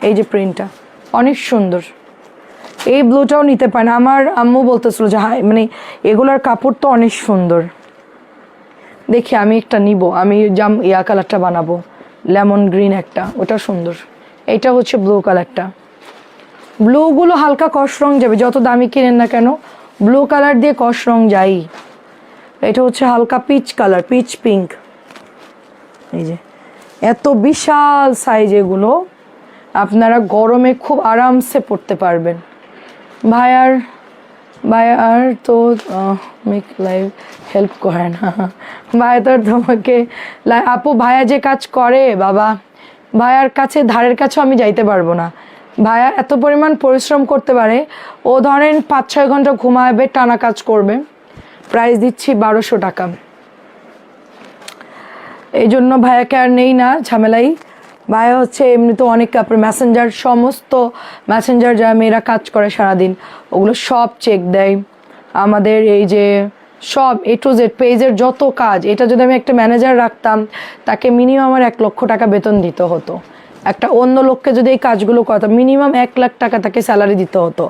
এই যে প্রিন্টটা অনেক সুন্দর, এই ব্লুটাও নিতে পারেন। আমার আম্মু বলতেছিল যে হ্যাঁ মানে এগুলার কাপড় তো অনেক সুন্দর। দেখি আমি একটা নিব, আমি ইয়া কালারটা বানাবো, লেমন গ্রিন একটা, ওটা সুন্দর। এইটা হচ্ছে ব্লু কালারটা, ব্লুগুলো হালকা কস রং যাবে, যত দামি কিনেন না কেন ব্লু কালার দিয়ে কস রং যাই। এটা হচ্ছে হালকা পিচ কালার, পিচ পিঙ্ক। এই যে এত বিশাল সাইজ, এগুলো আপনারা গরমে খুব আরামসে পরতে পারবেন। ভাইয়ার তো মেক লাইফ হেল্প করে না, ভাইয়া তো তোমাকে আপু ভাইয়া যে কাজ করে বাবা, ভাইয়ার কাছে ধারের কাছেও আমি যাইতে পারবো না। ভাইয়া এত পরিমাণ পরিশ্রম করতে পারে, ও ধরেন 5-6 ঘন্টা ঘুমাবে, টানা কাজ করবে। প্রাইস দিচ্ছি 1200 টাকা। এই জন্য ভাইয়াকে আর নেই না ঝামেলাই। ভাইয়া হচ্ছে এমনি তো অনেক কাপড় মেসেঞ্জার, সমস্ত মেসেঞ্জার যারা মেয়েরা কাজ করে সারাদিন, ওগুলো সব চেক দেয় আমাদের। এই যে সব A to Z পেজের যত কাজ, এটা যদি আমি একটা ম্যানেজার রাখতাম তাকে মিনিমাম আমার 1 লক্ষ টাকা বেতন দিতে হতো। একটা অন্য লোককে যদি এই কাজগুলো করতাম মিনিমাম 1 লাখ টাকা তাকে স্যালারি দিতে হতো।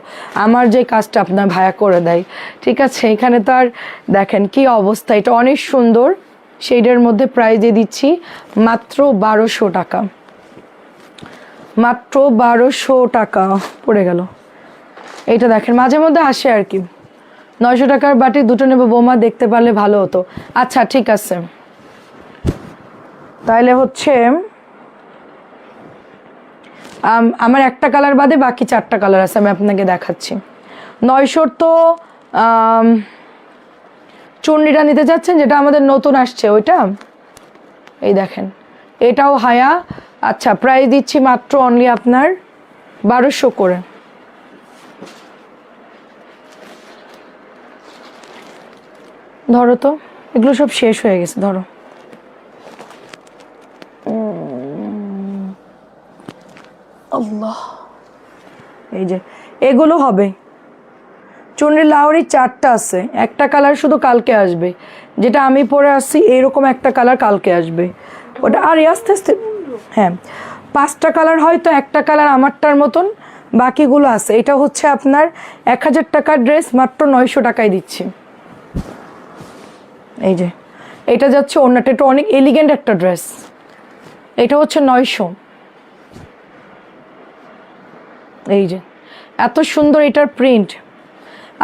আমার যে কাজটা আপনার ভাইয়া করে দেয়, ঠিক আছে। এখানে তো আর দেখেন কি অবস্থা, এটা অনেক সুন্দর শেডের মধ্যে। প্রাইজে দিচ্ছি মাত্র 1200 টাকা, মাত্র 1200 টাকা পড়ে গেল। এইটা দেখেন মাঝে মধ্যে আসে আর কি, 900 টাকার বাটি দুটো নেবো বৌমা, দেখতে পারলে ভালো হতো। আচ্ছা ঠিক আছে, তাহলে হচ্ছে আমার একটা কালার বাদে বাকি 4টা কালার আছে, আমি আপনাকে দেখাচ্ছি। 900 তো চুন্নিটা নিতে যাচ্ছেন, যেটা আমাদের নতুন আসছে ওইটা, এই দেখেন এটাও হায়া। আচ্ছা প্রাইস দিচ্ছি মাত্র অনলি আপনার 1200 করে। ধরো তো, এগুলো সব শেষ হয়ে গেছে, ধরো। আল্লাহ, এই যে এগুলো হবে চুনরি লাউরি 4টা আছে, একটা কালার শুধু কালকে আসবে, যেটা আমি পরে আসছি এইরকম একটা কালার কালকে আসবে ওটা। আর আস্তে আস্তে হ্যাঁ 5টা কালার, হয়তো একটা কালার আমারটার মতন, বাকিগুলো আছে। এটা হচ্ছে আপনার 1000 টাকার ড্রেস, মাত্র 900 টাকায় দিচ্ছি। এই যে এটা যাচ্ছে ওড়নাটা, এটা অনেক এলিগেন্ট একটা ড্রেস, এটা হচ্ছে 900। এই যে এত সুন্দর এটার প্রিন্ট।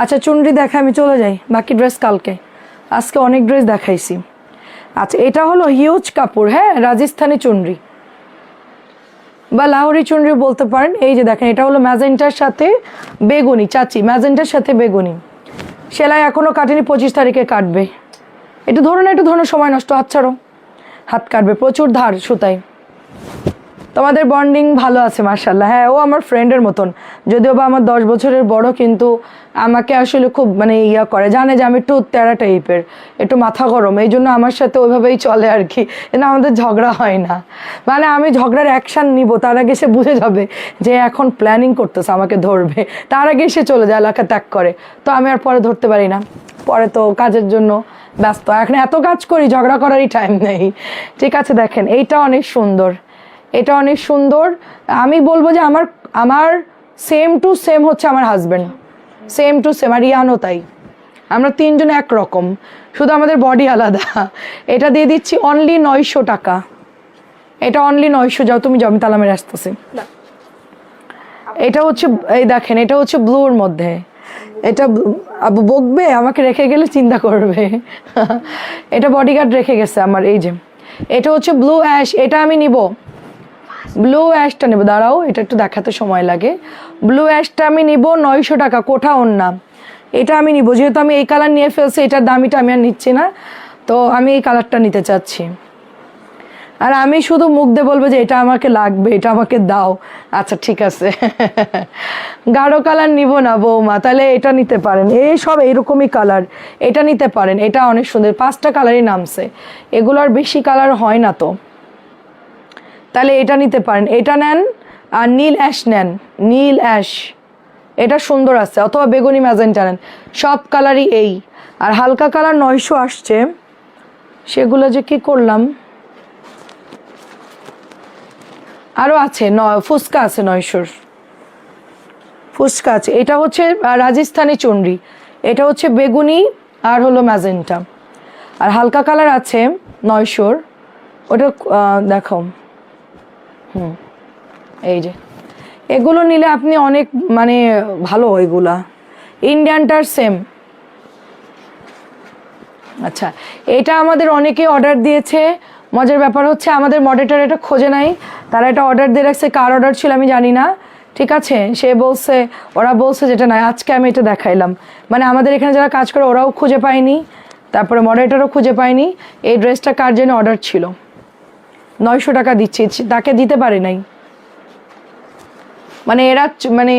আচ্ছা চুনরি দেখা, আমি চলে যাই, বাকি ড্রেস কালকে, আজকে অনেক ড্রেস দেখাইছি। আচ্ছা এটা হলো হিউজ কাপড়, হ্যাঁ রাজস্থানি চুনরি বা লাহোরি চুনরি বলতে পারেন। এই যে দেখেন এটা হলো ম্যাজেন্টার সাথে বেগুনি, চাচি ম্যাজেন্টার সাথে বেগুনি, সেলাই এখনও কাটেনি, 25 তারিখে কাটবে। একটু ধরুন, একটু ধরুন, সময় নষ্ট, হাত ছাড়ো, হাত কাটবে, প্রচুর ধার সুতায়। তোমাদের বন্ডিং ভালো আছে মাশাআল্লাহ। হ্যাঁ ও আমার ফ্রেন্ডের মতন, যদিও বা আমার 10 বছরের বড়, কিন্তু আমাকে আসলে খুব মানে ইয়া করে, জানে যে আমি একটু তেরা টাইপের, একটু মাথা গরম, এই জন্য আমার সাথে ওইভাবেই চলে আর কি। কিন্তু আমাদের ঝগড়া হয় না, মানে আমি ঝগড়ার অ্যাকশান নিব তার আগে সে বুঝে যাবে যে এখন প্ল্যানিং করতেছে আমাকে ধরবে, তার আগে সে চলে যায়, এলাকা ত্যাগ করে। তো আমি আর পরে ধরতে পারি না, পরে তো কাজের জন্য ব্যস্ত, এখন এত কাজ করি ঝগড়া করারই টাইম নেই। ঠিক আছে দেখেন এইটা অনেক সুন্দর, এটা অনেক সুন্দর। আমি বলবো যে আমার সেম টু সেম হচ্ছে আমার হাজব্যান্ড, সেম টু সেম, আর ইয়ানও তাই। আমরা 3 জন একরকম, শুধু আমাদের বডি আলাদা। এটা দিয়ে দিচ্ছি অনলি 900 টাকা, এটা অনলি 900। যাও তুমি যাও, আমি তালা মেরে আসতেছি। এটা হচ্ছে এই দেখেন, এটা হচ্ছে ব্লুর মধ্যে, এটা আবু বকবে আমাকে, রেখে গেলে চিন্তা করবে। এটা বডিগার্ড রেখে গেছে আমার। এই যে এটা হচ্ছে ব্লু অ্যাশ, এটা আমি নিব ব্লু অ্যাশটা নেবো, দাঁড়াও এটা একটু দেখাতে সময় লাগে। ব্লু অ্যাশটা আমি নিব 900 টাকা, কোঠা ওড়না। এটা আমি নিব, যেহেতু আমি এই কালার নিয়ে ফেলছি, এটার দামিটা আমি আর নিচ্ছি না, তো আমি এই কালারটা নিতে চাচ্ছি। আর আমি শুধু মুখ দিয়ে বলবো যে এটা আমাকে লাগবে, এটা আমাকে দাও, আচ্ছা ঠিক আছে। গাঢ় কালার নিব না বৌমা, তাহলে এটা নিতে পারেন, এই সব এইরকমই কালার, এটা নিতে পারেন, এটা অনেক সুন্দর, 5টা কালারই নামছে, এগুলোর বেশি কালার হয় না তো, তাহলে এটা নিতে পারেন, এটা নেন। আর নীল অ্যাশ নেন, নীল অ্যাশ এটা সুন্দর আছে, অথবা বেগুনি ম্যাজেন্টা নেন, সব কালারই এই। আর হালকা কালার 900 আসছে, সেগুলো যে কি করলাম, আরও আছে, ফুচকা আছে 900, ফুচকা আছে। এটা হচ্ছে রাজস্থানি চুনরি, এটা হচ্ছে বেগুনি আর হলো ম্যাজেন্টা। আর হালকা কালার আছে 900, ওটা দেখাও। এই যে এগুলো নিলে আপনি অনেক মানে ভালো, এগুলা ইন্ডিয়ানটার সেম। আচ্ছা, এটা আমাদের অনেকে অর্ডার দিয়েছে, মজার ব্যাপার হচ্ছে আমাদের মডারেটর এটা খোঁজে নাই, তারা এটা অর্ডার দিয়ে রাখছে, কার অর্ডার ছিল আমি জানি না, ঠিক আছে, সে বলছে, ওরা বলছে যেটা নাই, আজকে আমি এটা দেখাইলাম, মানে আমাদের এখানে যারা কাজ করে ওরাও খুঁজে পায়নি, তারপরে মডারেটরও খুঁজে পায়নি, এই ড্রেসটা কার জন্য অর্ডার ছিল। 900 টাকা দিচ্ছি, তাকে দিতে পারি নাই, মানে এরা মানে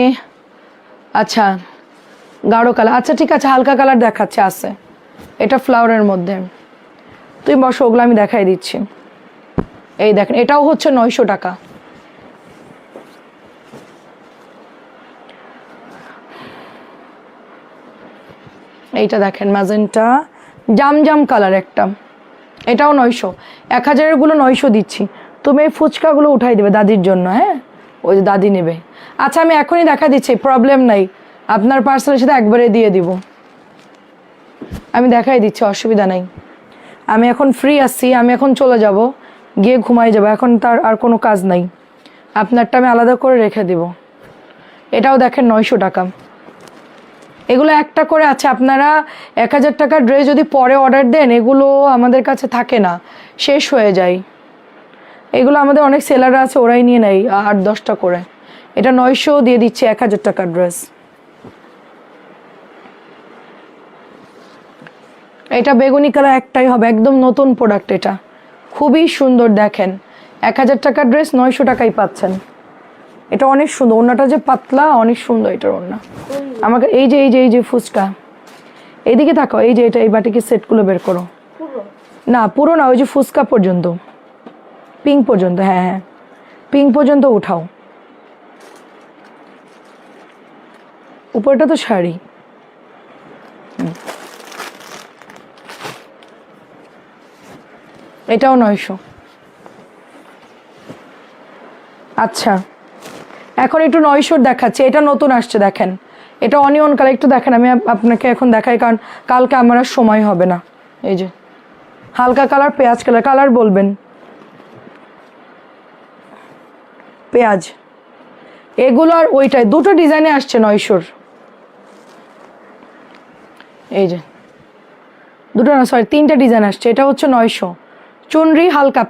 আচ্ছা গাঢ় কালার, আচ্ছা ঠিক আছে, হালকা কালার দেখাচ্ছে, আছে এটা ফ্লাওয়ারের মধ্যে, তুই বসো, ওগুলো আমি দেখাই দিচ্ছি। এই দেখেন, এটাও হচ্ছে 900 টাকা। এইটা দেখেন ম্যাজেন্টা জাম কালার একটা, এটাও 900, 1000-এর গুলো 900 দিচ্ছি। তুমি এই ফুচকাগুলো উঠাই দেবে দাদির জন্য, হ্যাঁ ওই যে দাদি নেবে। আচ্ছা আমি এখনই দেখা দিচ্ছি, প্রবলেম নাই, আপনার পার্সেলের সাথে একবারে দিয়ে দিব, আমি দেখাই দিচ্ছি, অসুবিধা নাই। আমি এখন ফ্রি আছি, আমি এখন চলে যাব, গিয়ে ঘুমাই যাব, এখন তার আর কোনো কাজ নাই, আপনারটা আমি আলাদা করে রেখে দিব। এটাও দেখেন 900 টাকা, এগুলো একটা করে আছে। আপনারা 1000 টাকার ড্রেস যদি পরে অর্ডার দেন, এগুলো আমাদের কাছে থাকে না, শেষ হয়ে যায়, এগুলো আমাদের অনেক সেলার আছে, ওরাই নিয়ে নেয় 8-10টা করে। এটা 900 দিয়ে দিচ্ছে 1000 টাকার ড্রেস। এটা বেগুনি কালার একটাই হবে, একদম নতুন প্রোডাক্ট, এটা খুবই সুন্দর, দেখেন 1000 টাকার ড্রেস 900 টাকায় পাচ্ছেন, এটা অনেক সুন্দর, ওড়নাটা যে পাতলা, অনেক সুন্দর এটার ওড়না। আমাকে এই যে এই যে ফুচকা, এইদিকে থাকো, এই যে এটা, এই বাটিকে সেটগুলো বের করো, না পুরো না, ওই যে ফুচকা পর্যন্ত, পিঙ্ক পর্যন্ত, হ্যাঁ হ্যাঁ পিঙ্ক পর্যন্ত উঠাও, উপরটা তো শাড়ি। এটাও 900। আচ্ছা এখন একটু 900 দেখাচ্ছে, এটা নতুন আসছে, দেখেন এটা অনিয়ন কালার, একটু দেখেন, আমি আপনাকে এখন দেখাই, কারণ কালকে আমার আর সময় হবে না। এই যে হালকা কালার, পেঁয়াজ কালার, কালার বলবেন, পেঁয়াজ, এগুলো আর ওইটাই, দুটো ডিজাইনে আসছে 900। এই যে দুটো না, সরি 3টা ডিজাইন আসছে, এটা হচ্ছে 900, চুনরি হালকা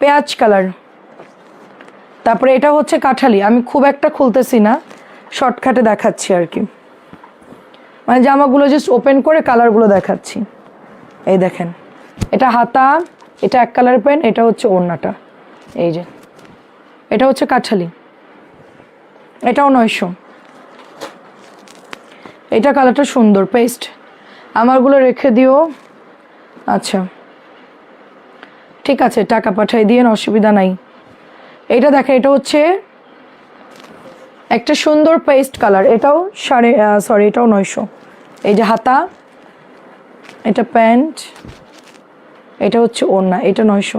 পেঁয়াজ কালার। তারপরে এটা হচ্ছে কাঠালি, আমি খুব একটা খুলতেছি না, শর্টকাটে দেখাচ্ছি আর কি, মানে জামাগুলো জাস্ট ওপেন করে কালারগুলো দেখাচ্ছি। এই দেখেন এটা হাতা, এটা এক কালার প্যান্ট, এটা হচ্ছে ওড়নাটা, এই যে এটা হচ্ছে কাঠালি, এটাও 900। এটা কালারটা সুন্দর, পেস্ট, আমারগুলো রেখে দিও। আচ্ছা ঠিক আছে, টাকা পাঠাই দিয়েন, অসুবিধা নাই। এটা দেখেন, এটা হচ্ছে একটা সুন্দর পেস্ট কালার, এটাও এটাও 900। এই যে হাতা, এটা প্যান্ট, এটা হচ্ছে ওড়না, এটা 900।